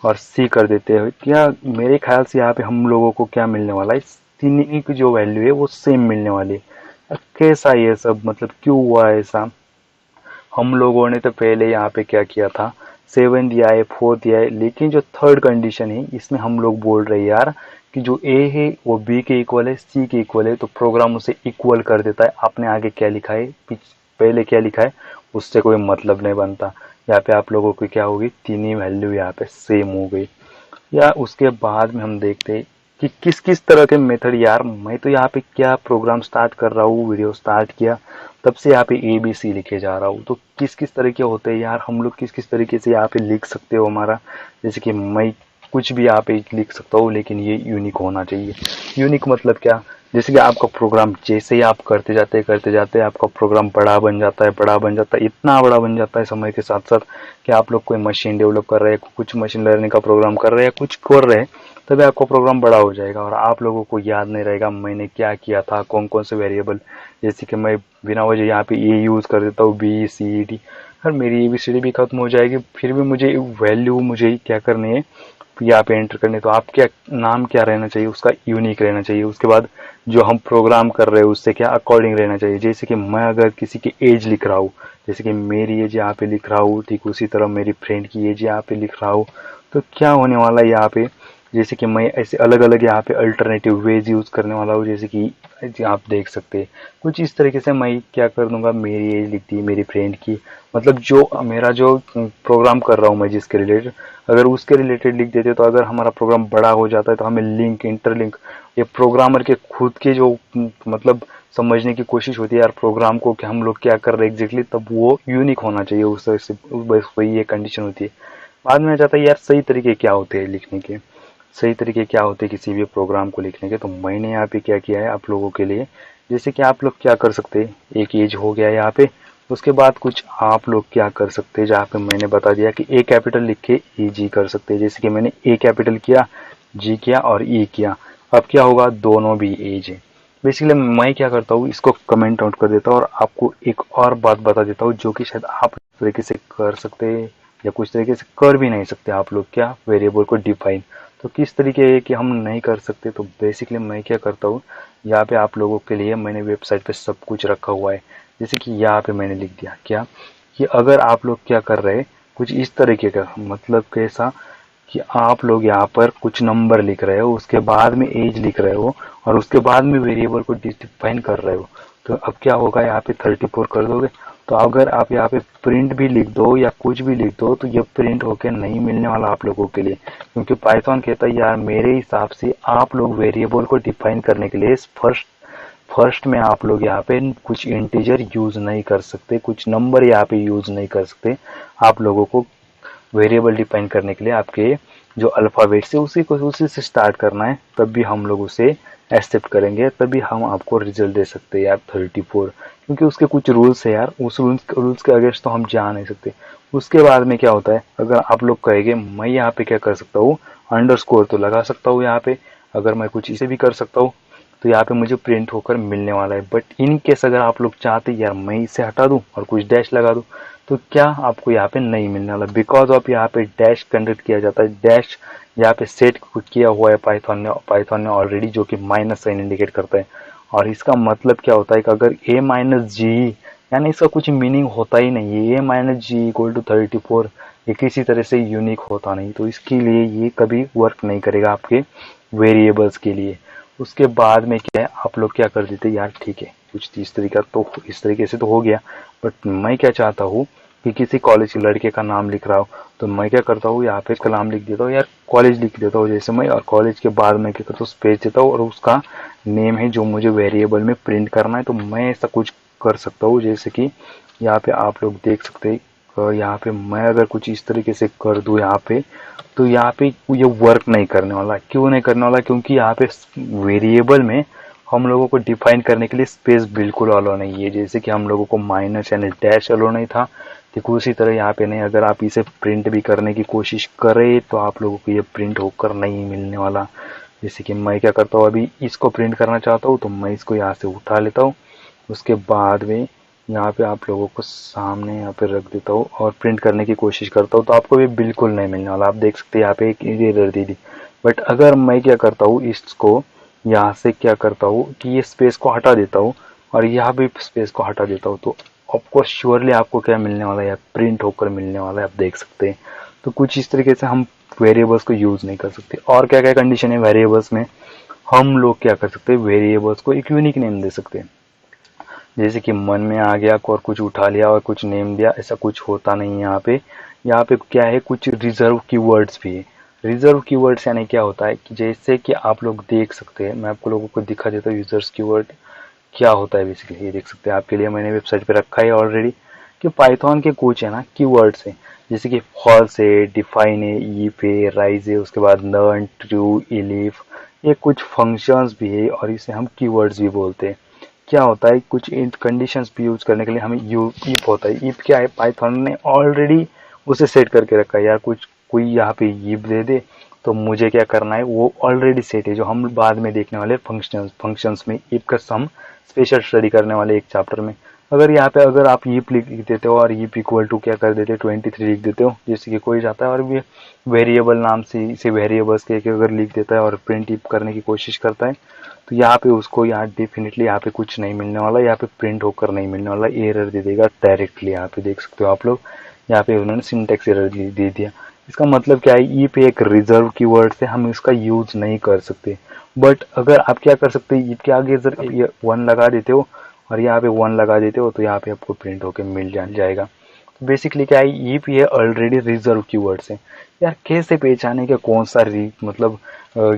और c कर देते हैं, क्या मेरे ख्याल से यहाँ पे हम लोगों को क्या मिलने वाला है, तीनों की जो वैल्यू है वो सेम मिलने वाली है। कैसा ये सब, मतलब क्यों हुआ ऐसा। हम लोगों ने तो पहले यहाँ पे क्या किया था, 7 दिया है, 4 दिया है, लेकिन जो थर्ड कंडीशन है इसमें हम लोग बोल रहे हैं यार कि जो a है वो b के इक्वल है, c के इक्वल है, तो प्रोग्राम उसे इक्वल कर देता है। आपने आगे क्या लिखा है, पहले क्या लिखा है, उससे कोई मतलब नहीं बनता। यहाँ पे आप लोगों की क्या होगी, तीनों वैल्यू यहाँ पे सेम हो गई। या उसके बाद में हम देखते हैं कि किस किस तरह के मेथड। यार मैं तो यहाँ पे क्या प्रोग्राम स्टार्ट कर रहा हूँ, वीडियो स्टार्ट किया तब से यहाँ पे ABC लिखे जा रहा हूँ। तो किस किस तरह के होते हैं यार, हम लोग किस किस तरीके से यहाँ पे लिख सकते हो हमारा। जैसे कि मैं कुछ भी यहाँ पे लिख सकता हूँ, लेकिन ये यूनिक होना चाहिए। यूनिक मतलब क्या, जैसे कि आपका प्रोग्राम जैसे ही आप करते जाते आपका प्रोग्राम बड़ा बन जाता है, बड़ा बन जाता है, इतना बड़ा बन जाता है समय के साथ साथ कि आप लोग कोई मशीन डेवलप कर रहे हैं, कुछ मशीन लर्निंग का प्रोग्राम कर रहे हैं, कुछ कर रहे हैं, तभी आपका प्रोग्राम बड़ा हो जाएगा और आप लोगों को याद नहीं रहेगा मैंने क्या किया था, कौन कौन से वेरिएबल। जैसे कि मैं बिना वजह यहाँ पे ए यूज़ कर देता हूँ, BCD, और मेरी ABCD भी खत्म हो जाएगी, फिर भी मुझे वैल्यू मुझे क्या करनी है यहाँ पे एंटर करने। तो आप क्या नाम क्या रहना चाहिए उसका, यूनिक रहना चाहिए। उसके बाद जो हम प्रोग्राम कर रहे हैं उससे क्या अकॉर्डिंग रहना चाहिए। जैसे कि मैं अगर किसी की एज लिख रहा हूँ, जैसे कि मेरी एज यहाँ पे लिख रहा हूँ, ठीक उसी तरह मेरी फ्रेंड की एज यहाँ पे लिख रहा हूँ, तो क्या होने वाला है यहाँ पे, जैसे कि मैं ऐसे अलग अलग यहाँ पे अल्टरनेटिव वेज यूज़ करने वाला हूँ। जैसे कि आप देख सकते हैं कुछ इस तरीके से मैं क्या कर दूंगा, मेरी एज लिख दी, मेरी फ्रेंड की, मतलब जो मेरा जो प्रोग्राम कर रहा हूँ मैं जिसके रिलेटेड, अगर उसके रिलेटेड लिख देते तो अगर हमारा प्रोग्राम बड़ा हो जाता है तो हमें लिंक इंटरलिंक, ये प्रोग्रामर के खुद के जो मतलब समझने की कोशिश होती है यार प्रोग्राम को कि हम लोग क्या कर रहे हैं एग्जैक्टली, तब वो यूनिक होना चाहिए। उस तरह से बस वही ये कंडीशन होती है। बाद में आ जाता है यार सही तरीके क्या होते हैं लिखने के, सही तरीके क्या होते हैं किसी भी प्रोग्राम को लिखने के। तो मैंने यहाँ पे क्या किया है आप लोगों के लिए, जैसे कि आप लोग क्या कर सकते हैं, एक एज हो गया यहाँ पे, उसके बाद कुछ आप लोग क्या कर सकते हैं, जहाँ पे मैंने बता दिया कि ए कैपिटल लिख के जी कर सकते हैं। जैसे कि मैंने ए कैपिटल किया, जी किया और ई किया, अब क्या होगा, दोनों भी एज है। बेसिकली मैं क्या करता हूँ, इसको कमेंट आउट कर देता हूँ और आपको एक और बात बता देता हूँ जो कि शायद आप इस तरीके से कर सकते हैं या कुछ तरीके से कर भी नहीं सकते आप लोग, क्या वेरिएबल को डिफाइन। तो किस तरीके है कि हम नहीं कर सकते, तो बेसिकली मैं क्या करता हूँ, यहाँ पे आप लोगों के लिए मैंने वेबसाइट पे सब कुछ रखा हुआ है। जैसे कि यहाँ पे मैंने लिख दिया क्या, कि अगर आप लोग क्या कर रहे हैं कुछ इस तरीके का, मतलब कैसा कि आप लोग यहाँ पर कुछ नंबर लिख रहे हो, उसके बाद में एज लिख रहे हो और उसके बाद में वेरिएबल को डिफाइन कर रहे हो। तो अब क्या होगा, यहाँ पे 34 कर दोगे, तो अगर आप यहाँ पे प्रिंट भी लिख दो या कुछ भी लिख दो तो ये प्रिंट होके नहीं मिलने वाला आप लोगों के लिए, क्योंकि पाइथन कहता है यार मेरे हिसाब से आप लोग वेरिएबल को डिफाइन करने के लिए फर्स्ट में आप लोग यहाँ पे कुछ इंटीजर यूज नहीं कर सकते, कुछ नंबर यहाँ पे यूज नहीं कर सकते। आप लोगों को वेरिएबल डिफाइन करने के लिए आपके जो अल्फ़ाबेट से उसी से स्टार्ट करना है, तब भी हम लोग उसे एक्सेप्ट करेंगे, तभी हम आपको रिजल्ट दे सकते हैं यार 34। क्योंकि उसके कुछ रूल्स है यार, उस रूल्स के अगेंस्ट तो हम जा नहीं सकते। उसके बाद में क्या होता है, अगर आप लोग कहेंगे मैं यहाँ पे क्या कर सकता हूँ, अंडरस्कोर तो लगा सकता हूँ यहाँ पे, अगर मैं कुछ इसे भी कर सकता हूँ तो यहाँ पे मुझे प्रिंट होकर मिलने वाला है। बट इन केस अगर आप लोग चाहते यार मैं इसे हटा दूं और कुछ डैश लगा दूं, तो क्या आपको यहाँ पे नहीं मिलने वाला, बिकॉज ऑफ यहाँ पे डैश कंडक्ट किया जाता है। डैश यहाँ पे सेट किया हुआ है पाइथन ने ऑलरेडी, जो कि माइनस साइन इंडिकेट करता है। और इसका मतलब क्या होता है कि अगर a माइनस जी, यानी इसका कुछ मीनिंग होता ही नहीं है, a minus g equal to 34, ये किसी तरह से यूनिक होता नहीं, तो इसके लिए ये कभी वर्क नहीं करेगा आपके वेरिएबल्स के लिए। उसके बाद में क्या है, आप लोग क्या कर देते यार, ठीक है कुछ इस तरीका तो इस तरीके से तो हो गया, बट मैं क्या चाहता हूँ कि किसी कॉलेज के लड़के का नाम लिख रहा हूँ, तो मैं क्या करता हूँ यहाँ पे इसका नाम लिख देता हूँ यार, कॉलेज लिख देता हूँ जैसे मैं, और कॉलेज के बाद मैं क्या करता हूँ स्पेस देता हूँ, और उसका नेम है जो मुझे वेरिएबल में प्रिंट करना है। तो मैं ऐसा कुछ कर सकता हूँ, जैसे कि यहाँ पे आप लोग देख सकते हैं, यहाँ पे मैं अगर कुछ इस तरीके से कर दूँ यहाँ पे, तो यहाँ पे ये वर्क नहीं करने वाला। क्यों नहीं करने वाला, क्योंकि यहाँ पे वेरिएबल में हम लोगों को डिफाइन करने के लिए स्पेस बिल्कुल अलो नहीं है। जैसे कि हम लोगों को माइनस यानी डैश अलो नहीं था, ठीक उसी तरह यहाँ पे नहीं। अगर आप इसे प्रिंट भी करने की कोशिश करें तो आप लोगों को ये प्रिंट होकर नहीं मिलने वाला। जैसे कि मैं क्या करता हूँ, अभी इसको प्रिंट करना चाहता हूँ तो मैं इसको यहाँ से उठा लेता हूँ, उसके बाद में यहाँ पे आप लोगों को सामने यहाँ पे रख देता हूँ और प्रिंट करने की कोशिश करता हूँ, तो आपको भी बिल्कुल नहीं मिलने वाला। आप देख सकते हैं यहाँ पे एक एरर दे दी। बट अगर मैं क्या करता हूँ, इसको यहाँ से क्या करता हूँ कि ये स्पेस को हटा देता हूँ और यहाँ भी स्पेस को हटा देता हूँ, तो ऑफकोर्स श्योरली आपको क्या मिलने वाला है, प्रिंट होकर मिलने वाला है। आप देख सकते हैं। तो कुछ इस तरीके से हम वेरिएबल्स को यूज नहीं कर सकते। और क्या क्या कंडीशन है वेरिएबल्स में, हम लोग क्या कर सकते हैं, वेरिएबल्स को एक यूनिक नेम दे सकते हैं। जैसे कि मन में आ गया और कुछ उठा लिया और कुछ नेम दिया, ऐसा कुछ होता नहीं है यहाँ पे। यहाँ पे क्या है, कुछ रिजर्व कीवर्ड्स भी है। रिजर्व कीवर्ड्स यानी क्या होता है कि जैसे कि आप लोग देख सकते हैं, मैं आपको लोगों को दिखा देता हूँ यूजर्स कीवर्ड क्या होता है। बेसिकली ये देख सकते हैं, आपके लिए मैंने वेबसाइट पे रखा है ऑलरेडी, कि पाइथन के कुछ है ना कीवर्ड्स है, जैसे कि फॉल्स है, डिफाइन है, ईफ है, राइज है, उसके बाद नन, ट्रू, इलिफ, ये कुछ फंक्शंस भी है और इसे हम कीवर्ड्स भी बोलते हैं। क्या होता है, कुछ कंडीशंस भी यूज करने के लिए हमें ईफ होता है। ईफ क्या है, पाइथन ने ऑलरेडी उसे सेट करके रखा है यार, कुछ कोई यहाँ पे ईफ दे दे तो मुझे क्या करना है, वो ऑलरेडी सेट है, जो हम बाद में देखने वाले फंक्शंस में ईफ का सम स्पेशल स्टडी करने वाले एक चैप्टर में। अगर यहाँ पे अगर आप ईफ लिख देते हो और ईफ इक्वल टू क्या कर देते हो 23 लिख देते हो, जैसे कि कोई जाता है और भी वेरिएबल नाम से इसे वेरिएबल्स के अगर लिख देता है और प्रिंट ईफ करने की कोशिश करता है, तो यहाँ पे उसको यहाँ डेफिनेटली यहाँ पे कुछ नहीं मिलने वाला, यहाँ पे प्रिंट होकर नहीं मिलने वाला, एरर दे देगा डायरेक्टली। यहाँ पे देख सकते हो आप लोग, यहाँ पे उन्होंने सिंटेक्स एरर दे दिया। इसका मतलब क्या है, ई पे एक रिजर्व कीवर्ड से हम इसका यूज नहीं कर सकते। बट अगर आप क्या कर सकते हैं, ई के आगे अगर 1 लगा देते हो और यहाँ पे 1 लगा देते हो, तो यहाँ पे आपको प्रिंट होकर मिल जाएगा। तो बेसिकली क्या है, ई पे ऑलरेडी रिजर्व कीवर्ड्स है यार। कैसे पहचाने कि कौन सा मतलब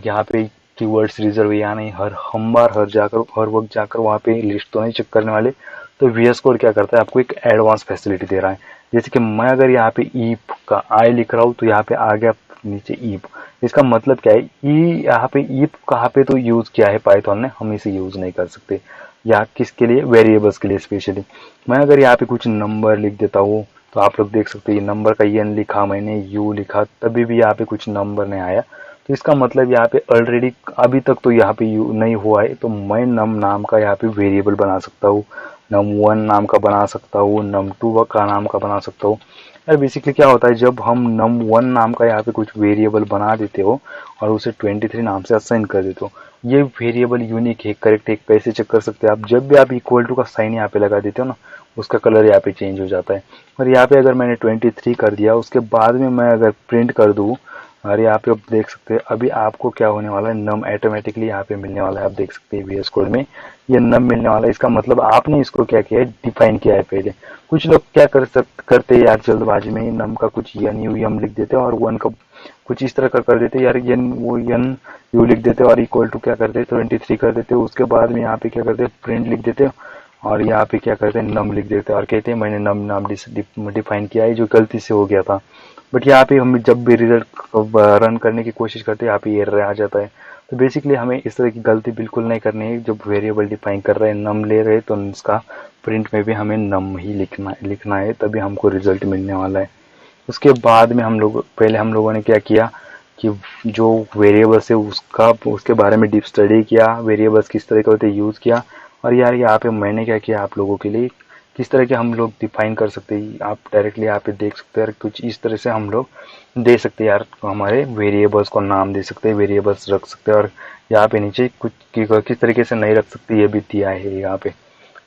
यहाँ पे कीवर्ड्स रिजर्व है या नहीं, हम बार हर वक्त जाकर वहाँ पे लिस्ट तो नहीं चेक करने वाले। तो वीएस कोड क्या करता है, आपको एक एडवांस फैसिलिटी दे रहा है। जैसे कि मैं अगर यहाँ पे ईप का आई लिख रहा हूँ तो यहाँ पे आ गया नीचे ईप। इसका मतलब क्या है, ई यहाँ पे ईप कहाँ पे तो यूज किया है पाइथन ने, हम इसे यूज नहीं कर सकते। या किसके लिए, वेरिएबल्स के लिए स्पेशली। मैं अगर यहाँ पे कुछ नंबर लिख देता हूँ तो आप लोग देख सकते हैं नंबर का एन लिखा मैंने, यू लिखा, तभी भी यहाँ पे कुछ नंबर नहीं आया। तो इसका मतलब यहाँ पे ऑलरेडी अभी तक तो यहाँ पे यू नहीं हुआ है। तो मैं नम नाम का यहाँ पे वेरिएबल बना सकता हूँ, num1 नाम का बना सकता हूँ, num2 का नाम का बना सकता हूँ। यार बेसिकली क्या होता है, जब हम num1 नाम का यहाँ पे कुछ वेरिएबल बना देते हो और उसे 23 नाम से असाइन कर देते हो, ये वेरिएबल यूनिक है, करेक्ट है, कैसे चेक कर सकते हैं आप, जब भी आप इक्वल टू का साइन यहाँ पे लगा देते हो ना, उसका कलर यहाँ पे चेंज हो जाता है। और यहाँ पे अगर मैंने 23 कर दिया, उसके बाद में मैं अगर प्रिंट कर दूँ, और यहाँ पे आप देख सकते हैं अभी आपको क्या होने वाला है, नम ऑटोमेटिकली यहाँ पे मिलने वाला है। आप देख सकते हैं वीएस कोड में ये नम मिलने वाला है। इसका मतलब आपने इसको क्या किया है, डिफाइन किया है पहले। कुछ लोग क्या करते हैं यार, जल्दबाजी में नम का कुछ एन यू एम लिख देते हैं और 1 का कुछ इस तरह का कर देते यार, एन यू लिख देते और इक्वल टू क्या कर देते 23 कर देते। उसके बाद में यहाँ पे क्या करते प्रिंट लिख देते और यहाँ पे क्या करते हैं नम लिख देते हैं और कहते हैं मैंने नम नाम डिफाइन किया है जो गलती से हो गया था। बट यहाँ पे हम जब भी रिजल्ट रन करने की कोशिश करते हैं यहाँ पे एरर आ जाता है। तो बेसिकली हमें इस तरह की गलती बिल्कुल नहीं करनी है। जब वेरिएबल डिफाइन कर रहे हैं नम ले रहे हैं तो इसका प्रिंट में भी हमें नम ही लिखना है, तभी हमको रिजल्ट मिलने वाला है। उसके बाद में पहले हम लोगों ने क्या किया कि जो वेरिएबल्स है उसके बारे में डीप स्टडी किया, वेरिएबल्स किस तरह के होते यूज़ किया। और यार यहाँ पे मैंने क्या किया आप लोगों के लिए किस तरह के हम लोग डिफाइन कर सकते हैं, आप डायरेक्टली यहाँ पे देख सकते हैं। कुछ इस तरह से हम लोग दे सकते हैं यार, हमारे वेरिएबल्स को नाम दे सकते हैं, वेरिएबल्स रख सकते हैं। और यहाँ पे नीचे कुछ किस तरीके से नहीं रख सकते ये भी दिया है यहाँ पे।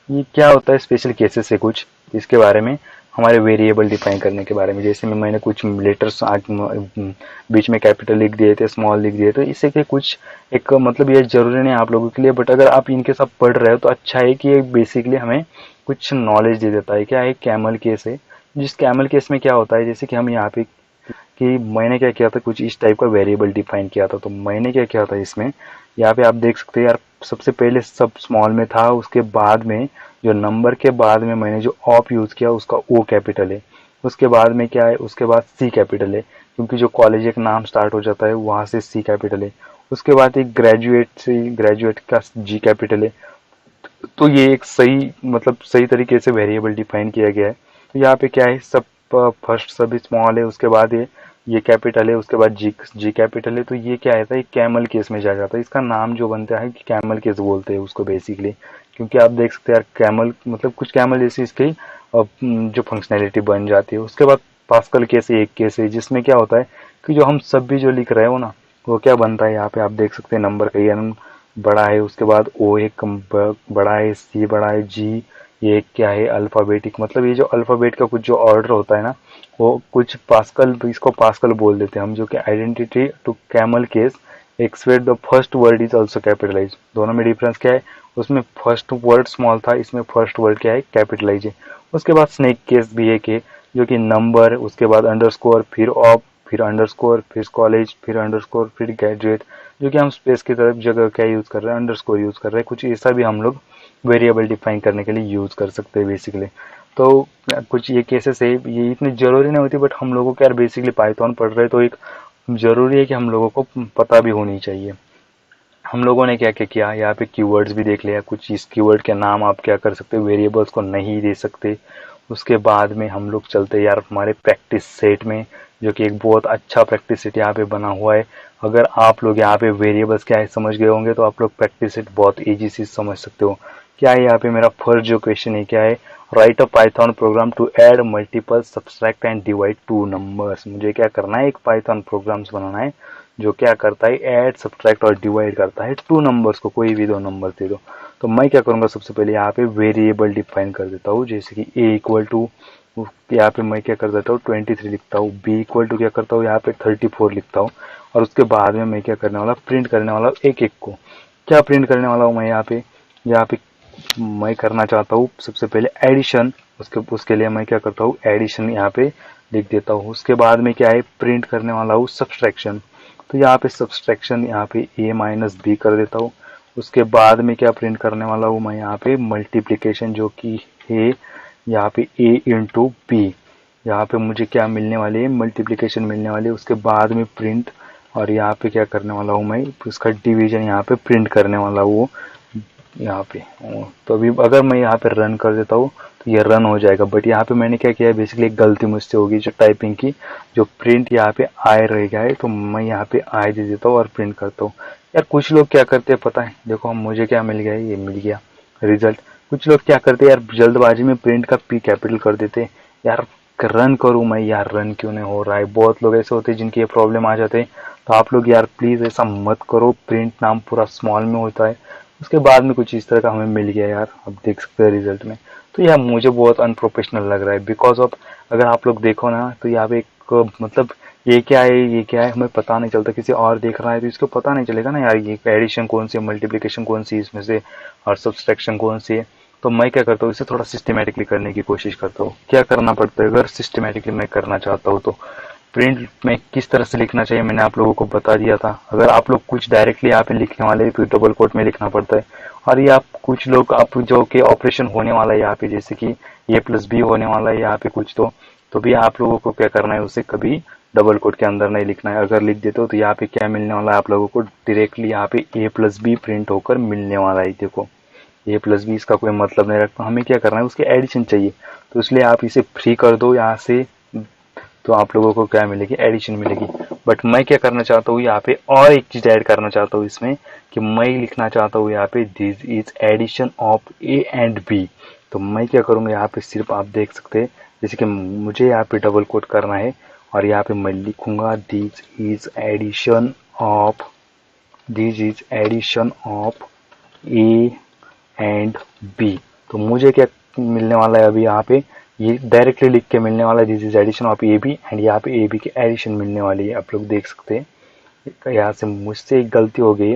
ये क्या होता है स्पेशल केसेस है कुछ इसके बारे में, हमारे वेरिएबल डिफाइन करने के बारे में। जैसे मैंने कुछ लेटर्स बीच में कैपिटल लिख दिए थे, स्मॉल लिख दिए थे, इससे कि कुछ एक मतलब ये जरूरी नहीं है आप लोगों के लिए, बट अगर आप इनके साथ पढ़ रहे हो तो अच्छा है कि ये बेसिकली हमें कुछ नॉलेज दे देता है। क्या है कैमल केस है, जिस कैमल केस में क्या होता है जैसे कि हम यहाँ पे कि मैंने क्या किया था कुछ इस टाइप का वेरिएबल डिफाइन किया था। तो मैंने क्या किया था इसमें, यहाँ पे आप देख सकते हैं यार सबसे पहले सब स्मॉल में था, उसके बाद में जो नंबर के बाद में मैंने जो ऑप यूज किया उसका ओ कैपिटल है। उसके बाद में क्या है, उसके बाद सी कैपिटल है, क्योंकि जो कॉलेज एक नाम स्टार्ट हो जाता है वहां से सी कैपिटल है। उसके बाद एक ग्रेजुएट का जी कैपिटल है। तो ये एक सही मतलब सही तरीके से वेरिएबल डिफाइन किया गया है। तो यहाँ पे क्या है सब फर्स्ट सभी स्मॉल है, उसके बाद ये कैपिटल है, उसके बाद जी कैपिटल है। तो ये क्या है ये कैमल केस में जा जाता है। इसका नाम जो बनता है कि कैमल केस बोलते हैं उसको बेसिकली, क्योंकि आप देख सकते हैं यार कैमल मतलब कुछ कैमल जैसी इसकी जो फंक्शनैलिटी बन जाती है। उसके बाद पास्कल केस एक केस है जिसमें क्या होता है कि जो हम सब भी जो लिख रहे हो ना वो क्या बनता है, यहाँ पे आप देख सकते हैं नंबर का एन बड़ा है, उसके बाद ओ एक बड़ा है, सी बड़ा है, जी ये क्या है अल्फाबेटिक, मतलब ये जो अल्फाबेट का कुछ जो ऑर्डर होता है ना वो कुछ पास्कल, इसको पास्कल बोल देते हैं हम, जो कि identity to camel case expect the first word is also capitalize. दोनों में डिफरेंस क्या है, उसमें फर्स्ट वर्ड स्मॉल था, इसमें फर्स्ट वर्ड क्या है कैपिटलाइज है। उसके बाद स्नेक केस भी है कि जो कि नंबर, उसके बाद अंडरस्कोर, फिर ऑफ, फिर अंडरस्कोर, फिर कॉलेज, फिर अंडरस्कोर, फिर ग्रेजुएट, जो कि हम स्पेस की तरफ जगह क्या यूज कर रहे हैं अंडरस्कोर यूज कर रहे हैं। कुछ ऐसा भी हम लोग वेरिएबल डिफाइन करने के लिए यूज कर सकते हैं बेसिकली। तो कुछ ये केसेस है, ये इतनी जरूरी नहीं होती, बट हम लोगों को यार बेसिकली पाइथन पढ़ रहे हैं तो एक जरूरी है कि हम लोगों को पता भी होनी चाहिए। हम लोगों ने क्या क्या किया, यहाँ पे कीवर्ड्स भी देख लिया, कुछ इस कीवर्ड के नाम आप क्या कर सकते हो, वेरिएबल्स को नहीं दे सकते। उसके बाद में हम लोग चलते यार हमारे प्रैक्टिस सेट में, जो कि एक बहुत अच्छा प्रैक्टिस सेट यहाँ पे बना हुआ है। अगर आप लोग यहाँ पे वेरिएबल्स क्या है समझ गए होंगे तो आप लोग प्रैक्टिस सेट बहुत ईजी से समझ सकते हो। क्या है यहाँ पे मेरा फर्स्ट जो क्वेश्चन है क्या है, write a Python program to add multiple subtract and divide two numbers. मुझे क्या करना है, एक पाइथन प्रोग्राम्स बनाना है जो क्या करता है ऐड सब्सट्रैक्ट और डिवाइड करता है टू नंबर्स को, कोई भी दो नंबर दे दो। तो मैं क्या करूंगा सबसे पहले यहाँ पे वेरिएबल डिफाइन कर देता हूँ, जैसे कि ए इक्वल टू यहाँ पे मैं क्या कर देता हूँ 23 लिखता हूँ, बी इक्वल टू क्या करता हूँ यहाँ पे 34 लिखता हूँ। और उसके बाद में मैं क्या करने वाला प्रिंट करने वाला एक एक को। क्या प्रिंट करने वाला हूँ मैं यहाँ पे मैं करना चाहता हूँ सबसे पहले एडिशन। उसके लिए मैं क्या करता हूँ एडिशन यहाँ पे लिख देता हूँ। उसके बाद में क्या है प्रिंट करने वाला हूँ सब्सट्रैक्शन। तो यहाँ पे सब्सट्रैक्शन यहाँ पे a माइनस बी कर देता हूँ। उसके बाद में क्या प्रिंट करने वाला हूँ मैं यहाँ पे मल्टीप्लिकेशन, जो कि है यहाँ पे a इंटू बी। यहाँ पे मुझे क्या मिलने वाली है मल्टीप्लिकेशन मिलने वाली है। उसके बाद में प्रिंट, और यहाँ पे क्या करने वाला हूँ मैं उसका डिवीजन यहाँ पे प्रिंट करने वाला हूँ यहाँ पे। तो अभी अगर मैं यहाँ पे रन कर देता हूँ तो ये रन हो जाएगा। बट यहाँ पे मैंने क्या किया है बेसिकली एक गलती मुझसे होगी जो टाइपिंग की, जो प्रिंट यहाँ पे आई रह गया है, तो मैं यहाँ पे आई दे देता हूँ और प्रिंट करता हूँ। यार कुछ लोग क्या करते हैं पता है, देखो मुझे क्या मिल गया है, ये मिल गया रिजल्ट। कुछ लोग क्या करते हैं यार जल्दबाजी में प्रिंट का पी कैपिटल कर देते हैं। यार रन करूँ मैं, यार रन क्यों नहीं हो रहा है। बहुत लोग ऐसे होते हैं जिनकी ये प्रॉब्लम आ जाते हैं। तो आप लोग यार प्लीज ऐसा मत करो, प्रिंट नाम पूरा स्मॉल में होता है। उसके बाद में कुछ इस तरह का हमें मिल गया यार, अब देख सकते हैं रिजल्ट में। तो यार मुझे बहुत अनप्रोफेशनल लग रहा है बिकॉज ऑफ अगर आप लोग देखो ना तो यहाँ पे एक मतलब ये क्या है ये क्या है हमें पता नहीं चलता। किसी और देख रहा है तो इसको पता नहीं चलेगा ना यार ये एडिशन कौन सी है, मल्टीप्लिकेशन कौन सी इसमें से, और सब्सट्रैक्शन कौन सी है। तो मैं क्या करता हूँ इसे थोड़ा सिस्टमेटिकली करने की कोशिश करता हूँ। क्या करना पड़ता है अगर सिस्टमेटिकली मैं करना चाहता हूँ तो प्रिंट में किस तरह से लिखना चाहिए मैंने आप लोगों को बता दिया था। अगर आप लोग कुछ डायरेक्टली यहाँ पे लिखने वाले तो डबल कोट में लिखना पड़ता है, और ये आप कुछ लोग आप जो कि ऑपरेशन होने वाला है यहाँ पे, जैसे कि a+b होने वाला है यहाँ पे कुछ, तो भी आप लोगों को क्या करना है, उसे कभी डबल कोट के अंदर नहीं लिखना है। अगर लिख देते हो तो यहाँ पे क्या मिलने वाला है आप लोगों को, डायरेक्टली यहाँ पे a+b प्रिंट होकर मिलने वाला है। देखो a+b इसका कोई मतलब नहीं रखता, हमें क्या करना है, उसके एडिशन चाहिए, तो इसलिए आप इसे फ्री कर दो यहाँ से, तो आप लोगों को क्या मिलेगी, एडिशन मिलेगी। बट मैं क्या करना चाहता हूँ यहाँ पे, और एक चीज ऐड करना चाहता हूँ इसमें, कि मैं लिखना चाहता हूँ यहाँ पे this is addition of a and b. तो मैं क्या करूँगा यहाँ पे, सिर्फ आप देख सकते हैं, जैसे कि मुझे यहाँ पे डबल कोट करना है और यहाँ पे मैं लिखूंगा this is addition of a and b. तो मुझे क्या मिलने वाला है अभी यहाँ पे, ये डायरेक्टली लिख के मिलने वाला है this is addition of a b, and यहाँ पे ए बी की एडिशन मिलने वाली है। आप लोग देख सकते हैं, यहाँ से मुझसे एक गलती हो गई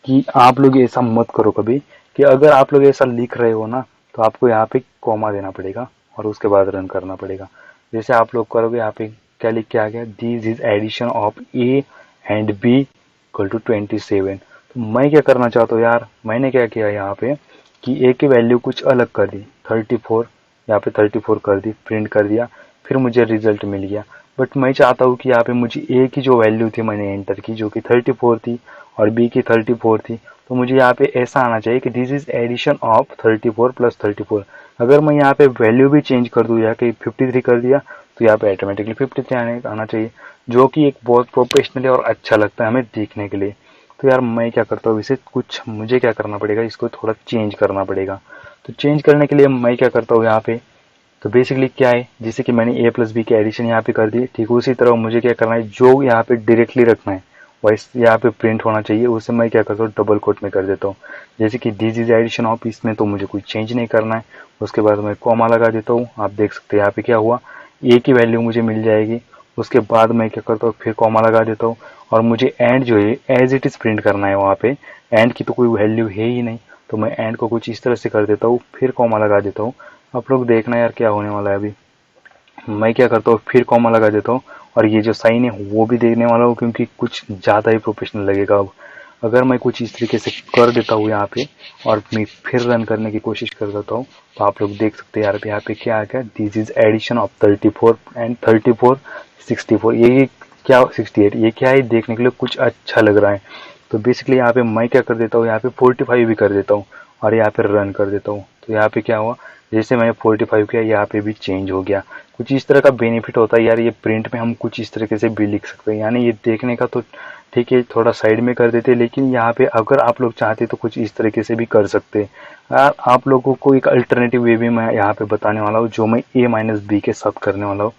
कि आप लोग ऐसा मत करो कभी, कि अगर आप लोग ऐसा लिख रहे हो ना, तो आपको यहाँ पे कॉमा देना पड़ेगा और उसके बाद रन करना पड़ेगा। जैसे आप लोग करोगे, यहाँ पे क्या लिख के आ गया, this is addition of a and b equal to 27। तो मैं क्या करना चाहता हूँ यार, मैंने क्या किया यहाँ पे कि ए की वैल्यू कुछ अलग कर दी, 34, यहाँ पे 34 कर दी, प्रिंट कर दिया, फिर मुझे रिजल्ट मिल गया। बट मैं चाहता हूँ कि यहाँ पे मुझे ए की जो वैल्यू थी मैंने एंटर की, जो कि 34 थी, और बी की 34 थी, तो मुझे यहाँ पे ऐसा आना चाहिए कि this is addition of 34 plus 34। अगर मैं यहाँ पे वैल्यू भी चेंज कर दूँ, यहाँ के 53 कर दिया, तो यहाँ पे ऑटोमेटिकली 53 आना चाहिए, जो कि एक बहुत प्रोफेशनली और अच्छा लगता है हमें देखने के लिए। तो यार मैं क्या करता हूँ, इसे कुछ मुझे क्या करना पड़ेगा, इसको थोड़ा चेंज करना पड़ेगा। तो चेंज करने के लिए मैं क्या करता हूँ यहाँ पे, तो बेसिकली क्या है, जैसे कि मैंने a+b की एडिशन यहाँ पे कर दी, ठीक उसी तरह मुझे क्या करना है, जो यहाँ पे डायरेक्टली रखना है वैसे यहाँ पे प्रिंट होना चाहिए, उसे मैं क्या करता हूँ, डबल कोट में कर देता हूँ। जैसे कि दिस इज एडिशन ऑफ, इसमें तो मुझे कोई चेंज नहीं करना है, उसके बाद मैं कॉमा लगा देता हूँ। आप देख सकते हैं यहाँ पे क्या हुआ, ए की वैल्यू मुझे मिल जाएगी, उसके बाद मैं क्या करता हूँ, फिर कॉमा लगा देता हूँ, और मुझे एंड जो है एज इट इज प्रिंट करना है। वहाँ पे एंड की तो कोई वैल्यू है ही नहीं, तो मैं एंड को कुछ इस तरह से कर देता हूँ, फिर कॉमा लगा देता हूँ। आप लोग देखना यार क्या होने वाला है। अभी मैं क्या करता हूँ, फिर कॉमा लगा देता हूँ, और ये जो साइन है वो भी देखने वाला हूँ, क्योंकि कुछ ज़्यादा ही प्रोफेशनल लगेगा। अब अगर मैं कुछ इस तरीके से कर देता हूँ यहाँ पे, और मैं फिर रन करने की कोशिश कर देता हूँ, तो आप लोग देख सकते हैं यार यहाँ पे क्या आ गया, this is addition of 34 and 34 64, ये क्या 68, ये क्या है, देखने के लिए कुछ अच्छा लग रहा है। तो बेसिकली यहाँ पे मैं क्या कर देता हूँ, यहाँ पे 45 भी कर देता हूँ, और यहाँ पे रन कर देता हूँ। तो यहाँ पे क्या हुआ, जैसे मैंने 45 किया, यहाँ पे भी चेंज हो गया। कुछ इस तरह का बेनिफिट होता है यार, ये प्रिंट में हम कुछ इस तरीके से भी लिख सकते हैं, यानी ये देखने का तो ठीक है, थोड़ा साइड में कर देते, लेकिन यहाँ पे अगर आप लोग चाहते तो कुछ इस तरीके से भी कर सकते हैं। आप लोगों को एक अल्टरनेटिव वे भी मैं यहाँ पे बताने वाला हूँ, जो मैं a-b के साथ करने वाला हूँ।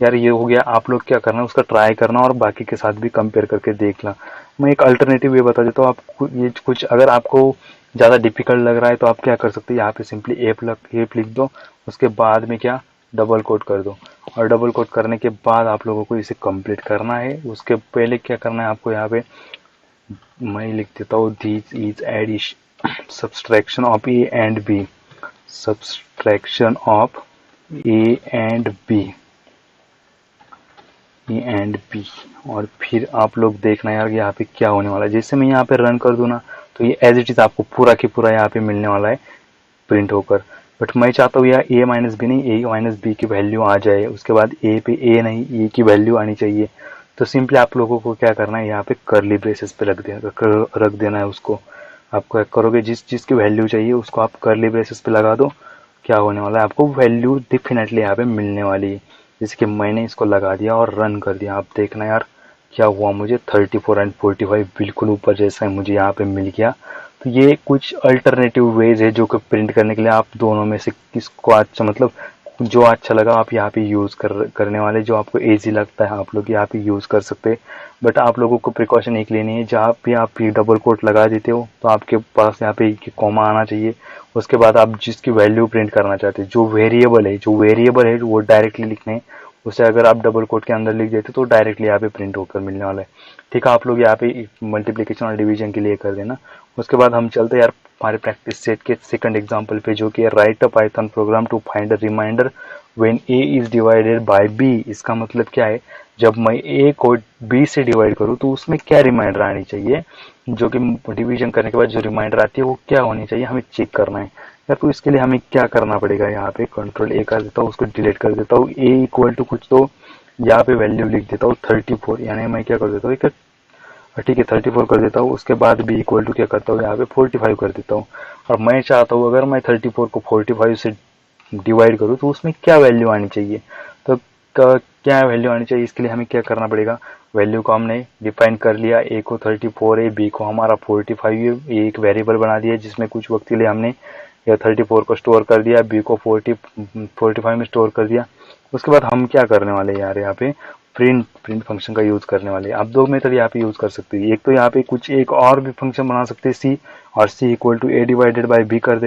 यार ये हो गया, आप लोग क्या करना, उसका ट्राई करना और बाकी के साथ भी कंपेयर करके देखना। मैं एक अल्टरनेटिव वे बता देता हूँ आपको, ये कुछ अगर आपको ज़्यादा डिफिकल्ट लग रहा है तो आप क्या कर सकते हैं, यहाँ पे सिंपली एप लिख दो, उसके बाद में क्या डबल कोट कर दो, और डबल कोट करने के बाद आप लोगों को इसे कंप्लीट करना है। उसके पहले क्या करना है आपको, यहाँ पे मैं लिख देता हूँ this is addition subtraction of a and b, subtraction of a and b, a and b. और फिर आप लोग देखना यार यहाँ पे क्या होने वाला है। जैसे मैं यहाँ पे रन कर दूँ ना, तो ये एज इट इज आपको पूरा की पूरा यहाँ पे मिलने वाला है प्रिंट होकर। बट मैं चाहता हूँ यार a-b नहीं, a-b की वैल्यू आ जाए, उसके बाद a पे a नहीं, a की वैल्यू आनी चाहिए। तो सिंपली आप लोगों को क्या करना है, यहाँ पे कर्ली ब्रेसेस पे रख देना है उसको। आप क्या करोगे, जिस चीज़ की वैल्यू चाहिए उसको आप कर्ली ब्रेसेस पे लगा दो। क्या होने वाला है, आपको वैल्यू डेफिनेटली यहाँ पे मिलने वाली है। जैसे कि मैंने इसको लगा दिया और रन कर दिया, आप देखना यार क्या हुआ, मुझे 34 एंड 45 बिल्कुल ऊपर जैसा है मुझे यहाँ पे मिल गया। तो ये कुछ अल्टरनेटिव वेज है जो कि प्रिंट करने के लिए आप दोनों में से किसको अच्छा, मतलब जो अच्छा लगा आप यहाँ पे यूज़ करने वाले, जो आपको इजी लगता है आप लोग यहाँ पे यूज़ कर सकते हैं। बट आप लोगों को प्रिकॉशन एक लेनी है, जहाँ पे आप ये डबल कोट लगा देते हो तो आपके पास यहाँ पे कॉमा आना चाहिए। उसके बाद आप जिसकी वैल्यू प्रिंट करना चाहते हैं, जो वेरिएबल है वो डायरेक्टली लिखने हैं, उसे अगर आप डबल कोट के अंदर लिख देते तो डायरेक्टली यहाँ पे प्रिंट होकर मिलने वाला है। ठीक है, आप लोग यहाँ पे मल्टीप्लिकेशन और डिवीजन के लिए कर देना। उसके बाद हम चलते यार हमारे प्रैक्टिस सेट के सेकंड एग्जांपल पे, जो कि है write a Python program to find a remainder when a is divided by b। इसका मतलब क्या है, जब मैं ए को बी से डिवाइड करूँ तो उसमें क्या रिमाइंडर आनी चाहिए, जो कि डिवीजन करने के बाद जो रिमाइंडर आती है वो क्या होनी चाहिए, हमें चेक करना है। या तो इसके लिए हमें क्या करना पड़ेगा, यहाँ पे कंट्रोल ए कर देता हूँ, उसको डिलीट कर देता हूँ, ए इक्वल टू कुछ तो यहाँ पे वैल्यू लिख देता हूँ 34, यानी मैं क्या कर देता हूँ, ठीक है 34 कर देता हूँ। उसके बाद बी इक्वल टू क्या करता हूँ, यहाँ पे 45 कर देता हूँ। और मैं चाहता हूँ अगर मैं 34 को 45 से डिवाइड करूँ तो उसमें क्या वैल्यू आनी चाहिए। तो क्या वैल्यू आनी चाहिए, इसके लिए हमें क्या करना पड़ेगा, वैल्यू को हमने डिफाइन कर लिया, ए को 34 है, बी को हमारा 45 है, ये एक वेरिएबल बना दिया जिसमें कुछ वक्त के लिए हमने या 34 को स्टोर कर दिया, बी को 45 में स्टोर कर दिया। उसके बाद हम क्या करने वाले हैं यार, यहाँ पे प्रिंट फंक्शन का यूज करने वाले हैं। आप दो मेथड यहाँ पे यूज कर सकते हैं, एक तो यहाँ पे कुछ एक और भी फंक्शन बना सकते हैं सी, और C equal to A divided by B कर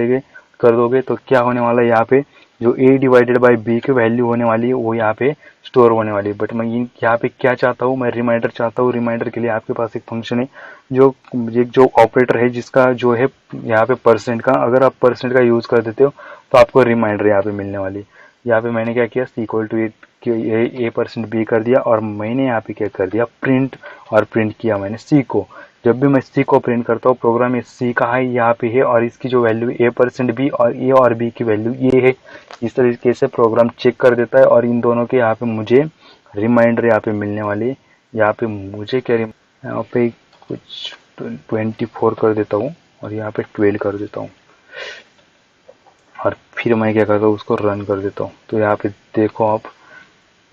दोगे तो क्या होने वाला है, यहाँ पे जो a डिवाइडेड बाई बी की वैल्यू होने वाली है वो यहाँ पे स्टोर होने वाली है। बट मैं यहाँ पे क्या चाहता हूँ, मैं रिमाइंडर चाहता हूँ। रिमाइंडर के लिए आपके पास एक फंक्शन है जो ऑपरेटर है जिसका जो है यहाँ पे परसेंट का, अगर आप परसेंट का यूज कर देते हो तो आपको रिमाइंडर यहाँ पे मिलने वाली है। यहाँ पे मैंने क्या किया, C equal to A percent B कर दिया, और मैंने यहाँ पे क्या कर दिया प्रिंट, और प्रिंट किया मैंने सी को। जब भी मैं सी को प्रिंट करता हूँ प्रोग्राम में सी का है यहाँ पे है, और इसकी जो वैल्यू ए परसेंट बी और ए और बी की वैल्यू ये है। इस तरीके से प्रोग्राम चेक कर देता है, और इन दोनों के यहाँ पे मुझे रिमाइंडर यहाँ पे मिलने वाली। यहाँ पे मुझे क्या, यहाँ पे कुछ 24 कर देता हूँ और यहाँ पे 12 कर देता हूँ, और फिर मैं क्या करता हूँ उसको रन कर देता हूँ। तो यहाँ पे देखो आप,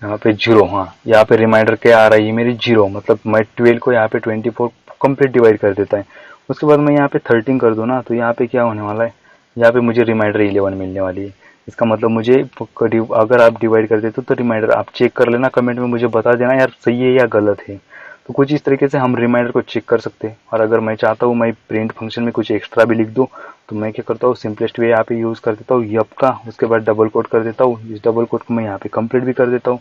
यहाँ पे 0, हाँ यहाँ पे रिमाइंडर क्या आ रहा है, ये मेरी 0, मतलब मैं 12 को यहाँ पे 24 कंप्लीट डिवाइड कर देता है। उसके बाद मैं यहाँ पे 13 कर दूँ ना, तो यहाँ पे क्या होने वाला है, यहाँ पे मुझे रिमाइंडर 11 मिलने वाली है। इसका मतलब मुझे अगर आप डिवाइड कर देते हो तो रिमाइंडर आप चेक कर लेना, कमेंट में मुझे बता देना यार सही है या गलत है। तो कुछ इस तरीके से हम रिमाइंडर को चेक कर सकते हैं। और अगर मैं चाहता हूँ मैं प्रिंट फंक्शन में कुछ एक्स्ट्रा भी लिख दूँ तो मैं क्या करता हूँ, सिंपलेस्ट वे यहाँ पे यूज़ कर देता हूँ यप का, उसके बाद डबल कोट कर देता हूँ। इस डबल कोट को मैं यहाँ पे कंप्लीट भी कर देता हूँ।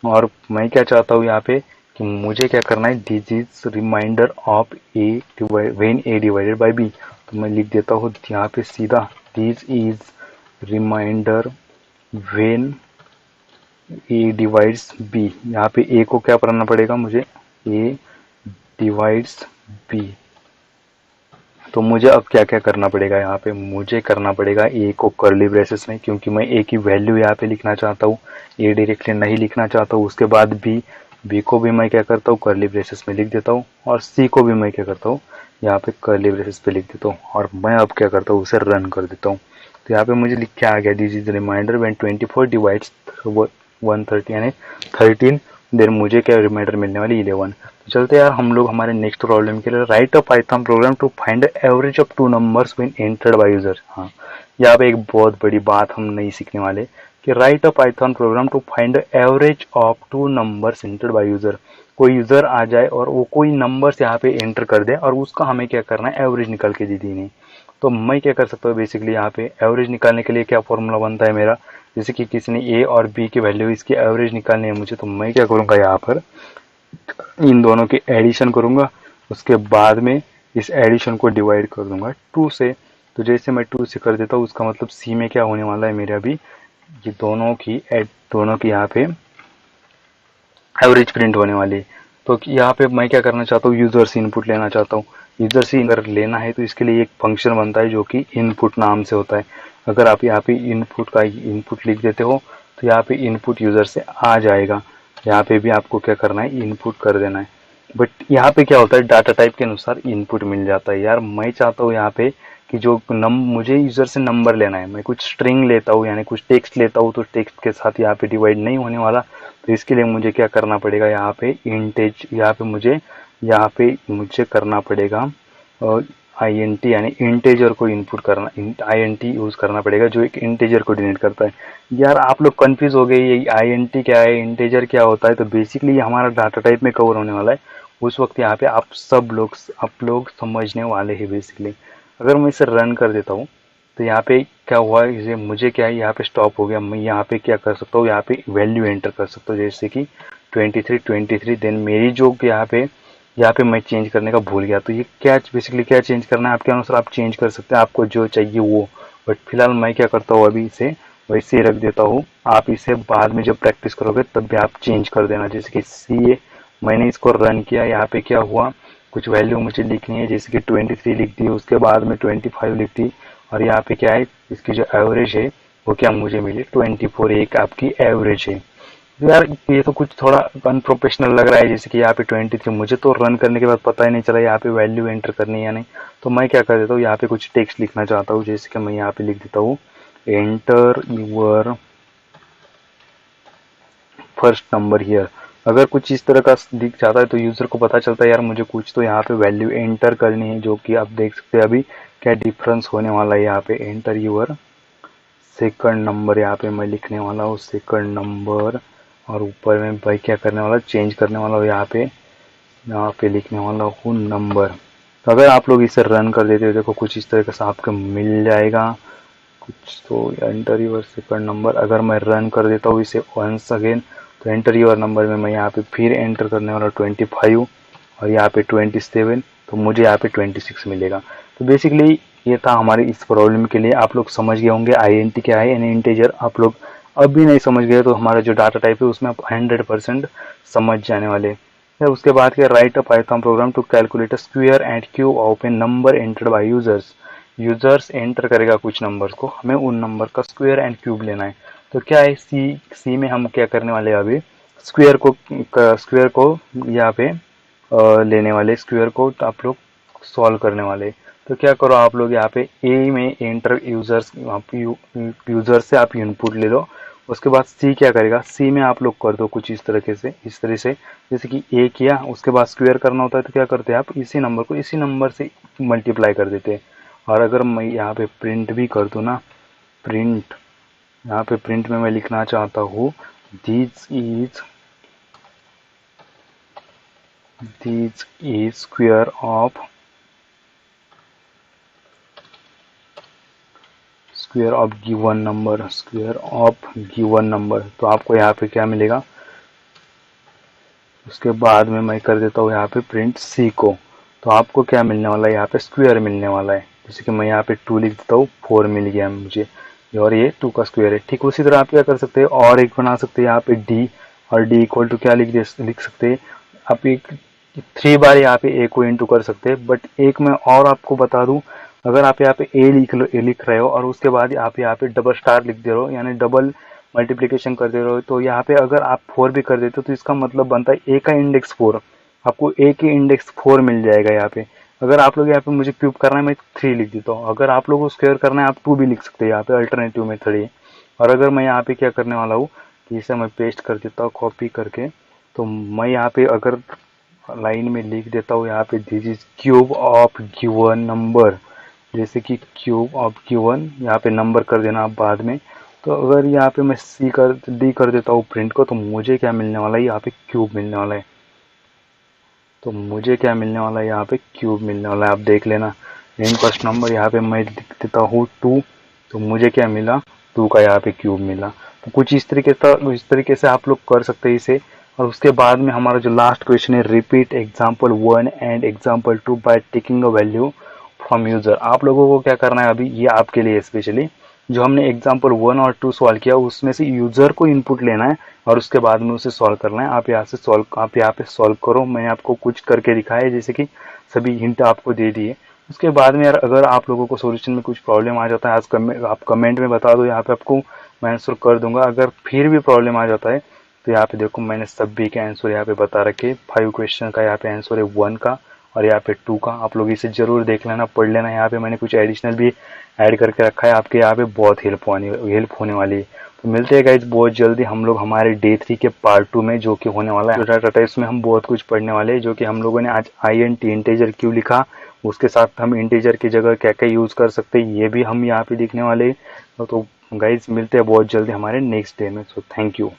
और मैं क्या चाहता हूँ यहाँ पे कि मुझे क्या करना है, this is remainder of a when a divided by b. तो मैं लिख देता हूँ यहाँ पे सीधा, this is remainder when a divides b. यहाँ पे ए को क्या करना पड़ेगा मुझे, ए डिवाइड्स बी। तो मुझे अब क्या क्या करना पड़ेगा, यहाँ पे मुझे करना पड़ेगा ए को कर्ली ब्रेसेस में, क्योंकि मैं ए की वैल्यू यहाँ पे लिखना चाहता हूँ, ए डायरेक्टली नहीं लिखना चाहता हूँ। उसके बाद बी को भी मैं क्या करता हूँ कर्ली ब्रेसेस में लिख देता हूँ, और सी को भी मैं क्या करता हूँ यहाँ पे कर्ली ब्रेसेस पे लिख देता हूँ। और मैं अब क्या करता हूँ उसे रन कर देता हूँ। तो यहाँ पे मुझे लिख के आ गया, this is remainder when 24 divides 130 यानी 13, देन मुझे क्या रिमाइंडर मिलने वाली 11। तो चलते यार हम लोग हमारे नेक्स्ट प्रॉब्लम के लिए, write a Python program to find average of two numbers when entered by user. हाँ यहाँ पे एक बहुत बड़ी बात हम नहीं सीखने वाले कि write a Python program to find average of two numbers entered by user. कोई यूजर आ जाए और वो कोई नंबर्स यहाँ पे एंटर कर दे और उसका हमें क्या करना है, एवरेज निकाल के दी नहीं। तो मैं क्या कर सकता हूँ बेसिकली, यहाँ पे एवरेज निकालने के लिए क्या फॉर्मूला बनता है मेरा, जैसे कि किसी ने ए और बी की वैल्यू इसकी एवरेज निकालनी है मुझे, तो मैं क्या करूँगा यहाँ पर इन दोनों की एडिशन करूँगा, उसके बाद में इस एडिशन को डिवाइड कर दूंगा 2 से। तो जैसे मैं 2 से कर देता हूँ उसका मतलब सी में क्या होने वाला है मेरे, अभी ये दोनों की यहाँ पे एवरेज प्रिंट होने वाली है। तो यहाँ पे मैं क्या करना चाहता हूँ, यूजर से इनपुट लेना चाहता हूँ। यूजर से अगर लेना है तो इसके लिए एक फंक्शन बनता है जो कि इनपुट नाम से होता है। अगर आप यहाँ पे इनपुट लिख देते हो तो यहाँ पे इनपुट यूजर से आ जाएगा। यहाँ पे भी आपको क्या करना है, इनपुट कर देना है। बट यहाँ पे क्या होता है, डाटा टाइप के अनुसार इनपुट मिल जाता है। यार मैं चाहता हूँ यहाँ पे कि जो मुझे यूजर से नंबर लेना है, मैं कुछ स्ट्रिंग लेता हूँ यानी कुछ टेक्स्ट लेता हूँ, तो टेक्स्ट के साथ यहाँ पे डिवाइड नहीं होने वाला। तो इसके लिए मुझे क्या करना पड़ेगा, यहाँ पे इंटेज, यहाँ पे मुझे करना पड़ेगा INT यानी इंटेजर को इनपुट करना, INT यूज करना पड़ेगा जो एक इंटेजर को डिनोट करता है। यार आप लोग कंफ्यूज हो गए ये INT क्या है, इंटेजर क्या होता है। तो बेसिकली हमारा डाटा टाइप में कवर होने वाला है, उस वक्त यहाँ पे आप लोग समझने वाले हैं बेसिकली। अगर मैं इसे रन कर देता हूँ तो यहाँ पे क्या हुआ, इसे मुझे क्या है यहाँ पे स्टॉप हो गया। मैं यहाँ पे क्या कर सकता हूँ, यहाँ पे वैल्यू एंटर कर सकता हूँ, जैसे कि 23। देन मेरी जो यहाँ पे मैं चेंज करने का भूल गया। तो ये क्या बेसिकली चेंज करना है आपके अनुसार आप चेंज कर सकते हैं, आपको जो चाहिए वो। बट फिलहाल मैं क्या करता हूँ, अभी इसे वैसे ही रख देता हूँ। आप इसे बाद में जब प्रैक्टिस करोगे तब भी आप चेंज कर देना। जैसे कि सी, मैंने इसको रन किया, यहाँ पे क्या हुआ, कुछ वैल्यू मुझे लिखनी है, जैसे कि 23 लिख दी, उसके बाद में 25 लिख दी, और यहाँ पे क्या है, इसकी जो एवरेज है वो क्या मुझे मिली 24, एक आपकी एवरेज है। तो यार ये तो कुछ थोड़ा अनप्रोफेशनल लग रहा है। जैसे कि यहाँ पे 23, मुझे तो रन करने के बाद पता ही नहीं चला यहाँ पे वैल्यू एंटर करनी है या नहीं। तो मैं क्या कर देता हूँ, यहाँ पे कुछ टेक्स्ट लिखना चाहता हूँ, जैसे कि मैं यहाँ पे लिख देता हूँ enter your first number here. अगर कुछ इस तरह का दिख जाता है तो यूजर को पता चलता है यार मुझे कुछ तो यहाँ पे वैल्यू एंटर करनी है, जो कि आप देख सकते हैं अभी क्या डिफरेंस होने वाला है। यहाँ पे एंटर यूर सेकंड नंबर, यहाँ पे मैं लिखने वाला हूँ सेकंड नंबर, और ऊपर में भाई क्या करने वाला, चेंज करने वाला हूँ, यहाँ पे लिखने वाला हूँ नंबर। तो अगर आप लोग इसे रन कर देते हो, देखो कुछ इस तरह से आपको मिल जाएगा कुछ। तो एंटर यूर सेकंड नंबर, अगर मैं रन कर देता हूँ इसे वंस अगेन, तो एंटर यूर नंबर में मैं यहाँ पे फिर एंटर करने वाला 25, और यहाँ पे 27, तो मुझे यहाँ पे 26 मिलेगा। तो बेसिकली ये था हमारी इस प्रॉब्लम के लिए। आप लोग समझ गए होंगे आईएनटी क्या है, यानी इंटीजर। आप लोग अब भी नहीं समझ गए तो हमारा जो डाटा टाइप है उसमें आप 100% समझ जाने वाले। फिर उसके बाद क्या, write a Python program to calculate square and cube of a number entered by users. Users enter करेगा कुछ नंबर्स को, हमें उन नंबर का स्क्वायर एंड क्यूब लेना है। तो क्या है, सी में हम क्या करने वाले हैं अभी, स्क्वायर को यहाँ पे लेने वाले, स्क्वायर को आप लोग सॉल्व करने वाले। तो क्या करो आप लोग यहाँ पे ए में एंटर यूजर्स, यूजर से आप इनपुट ले लो। उसके बाद सी क्या करेगा, सी में आप लोग कर दो कुछ इस तरीके से, इस तरह से, जैसे कि ए किया, उसके बाद स्क्वायर करना होता है तो क्या करते हैं आप इसी नंबर को इसी नंबर से मल्टीप्लाई कर देते हैं। और अगर मैं यहाँ पे प्रिंट भी कर दूँ ना, प्रिंट, यहाँ पे प्रिंट में मैं लिखना चाहता हूँ this is square of given number, square of given number. तो आपको यहाँ पे क्या मिलेगा, उसके बाद में मैं कर देता हूँ यहाँ पे प्रिंट सी को। तो आपको क्या मिलने वाला है, यहाँ पे स्क्वायर मिलने वाला है। जैसे कि मैं यहाँ पे 2 लिख देता हूँ, 4 मिल गया मुझे, और ये 2 का स्क्वायर है। ठीक उसी तरह आप क्या कर सकते हैं, और एक बना सकते हैं यहाँ पे डी, और डी इक्वल टू क्या लिख सकते हैं आप, एक 3 बार यहाँ पे ए को इंटू कर सकते हैं। बट एक मैं और आपको बता दूं, अगर आप यहाँ पे ए लिख रहे हो और उसके बाद आप यहाँ पे डबल स्टार लिख दे रहे हो, यानी डबल मल्टीप्लिकेशन कर दे रहे हो, तो यहाँ पे अगर आप 4 भी कर देते हो तो इसका मतलब बनता है ए का इंडेक्स 4, आपको ए के इंडेक्स 4 मिल जाएगा यहाँ पे। अगर आप लोग यहाँ पे मुझे क्यूब करना है मैं 3 लिख देता हूँ, अगर आप लोगों को स्क्वायर करना है आप 2 भी लिख सकते हैं, यहाँ पे अल्टरनेटिव मेथड है। और अगर मैं यहाँ पे क्या करने वाला हूँ कि इसे मैं पेस्ट कर देता हूँ कॉपी करके, तो मैं यहाँ पे अगर लाइन में लिख देता हूँ यहाँ पे this is cube of given number, जैसे कि क्यूब ऑफ गिवन, यहाँ पे नंबर कर देना आप बाद में। तो अगर यहाँ पे मैं डी कर देता हूँ प्रिंट को, तो मुझे क्या मिलने वाला है, यहाँ पे क्यूब मिलने वाला है। तो मुझे क्या मिलने वाला है, यहाँ पे क्यूब मिलने वाला है, आप देख लेना। इन फर्स्ट नंबर यहाँ पे मैं लिख देता हूँ 2, तो मुझे क्या मिला, 2 का यहाँ पे क्यूब मिला। तो कुछ इस तरीके से आप लोग कर सकते हैं इसे। और उसके बाद में हमारा जो लास्ट क्वेश्चन है, repeat example 1 and example 2 by taking a value from user. आप लोगों को क्या करना है अभी, ये आपके लिए स्पेशली, जो हमने एग्जाम्पल 1 और 2 सॉल्व किया उसमें से यूजर को इनपुट लेना है और उसके बाद में उसे सॉल्व करना है। आप यहाँ पे सॉल्व करो, मैंने आपको कुछ करके दिखाया है, जैसे कि सभी हिंट आपको दे दिए। उसके बाद में यार अगर आप लोगों को सॉल्यूशन में कुछ प्रॉब्लम आ जाता है, आप कमेंट में बता दो, यहाँ पे आपको मैं आंसर कर दूंगा। अगर फिर भी प्रॉब्लम आ जाता है तो यहाँ पे देखो मैंने सभी के आंसर यहाँ पे बता रखे। 5 क्वेश्चन का यहाँ पे आंसर है 1 का और यहाँ पे 2 का। आप लोग इसे जरूर देख लेना, पढ़ लेना। यहाँ पे मैंने कुछ एडिशनल भी ऐड करके रखा है, आपके यहाँ पे बहुत हेल्प होने वाली है। तो मिलते हैं गाइज बहुत जल्दी हम लोग हमारे डे 3 के पार्ट 2 में, जो कि होने वाला है डाटा टाइप्स में। हम बहुत कुछ पढ़ने वाले हैं, जो कि हम लोगों ने आज INT इंटीजर क्यों लिखा, उसके साथ हम इंटीजर की जगह क्या क्या यूज कर सकते हैं ये भी हम यहाँ पे लिखने वाले हैं। तो गाइज मिलते हैं बहुत जल्दी हमारे नेक्स्ट डे में। So thank you.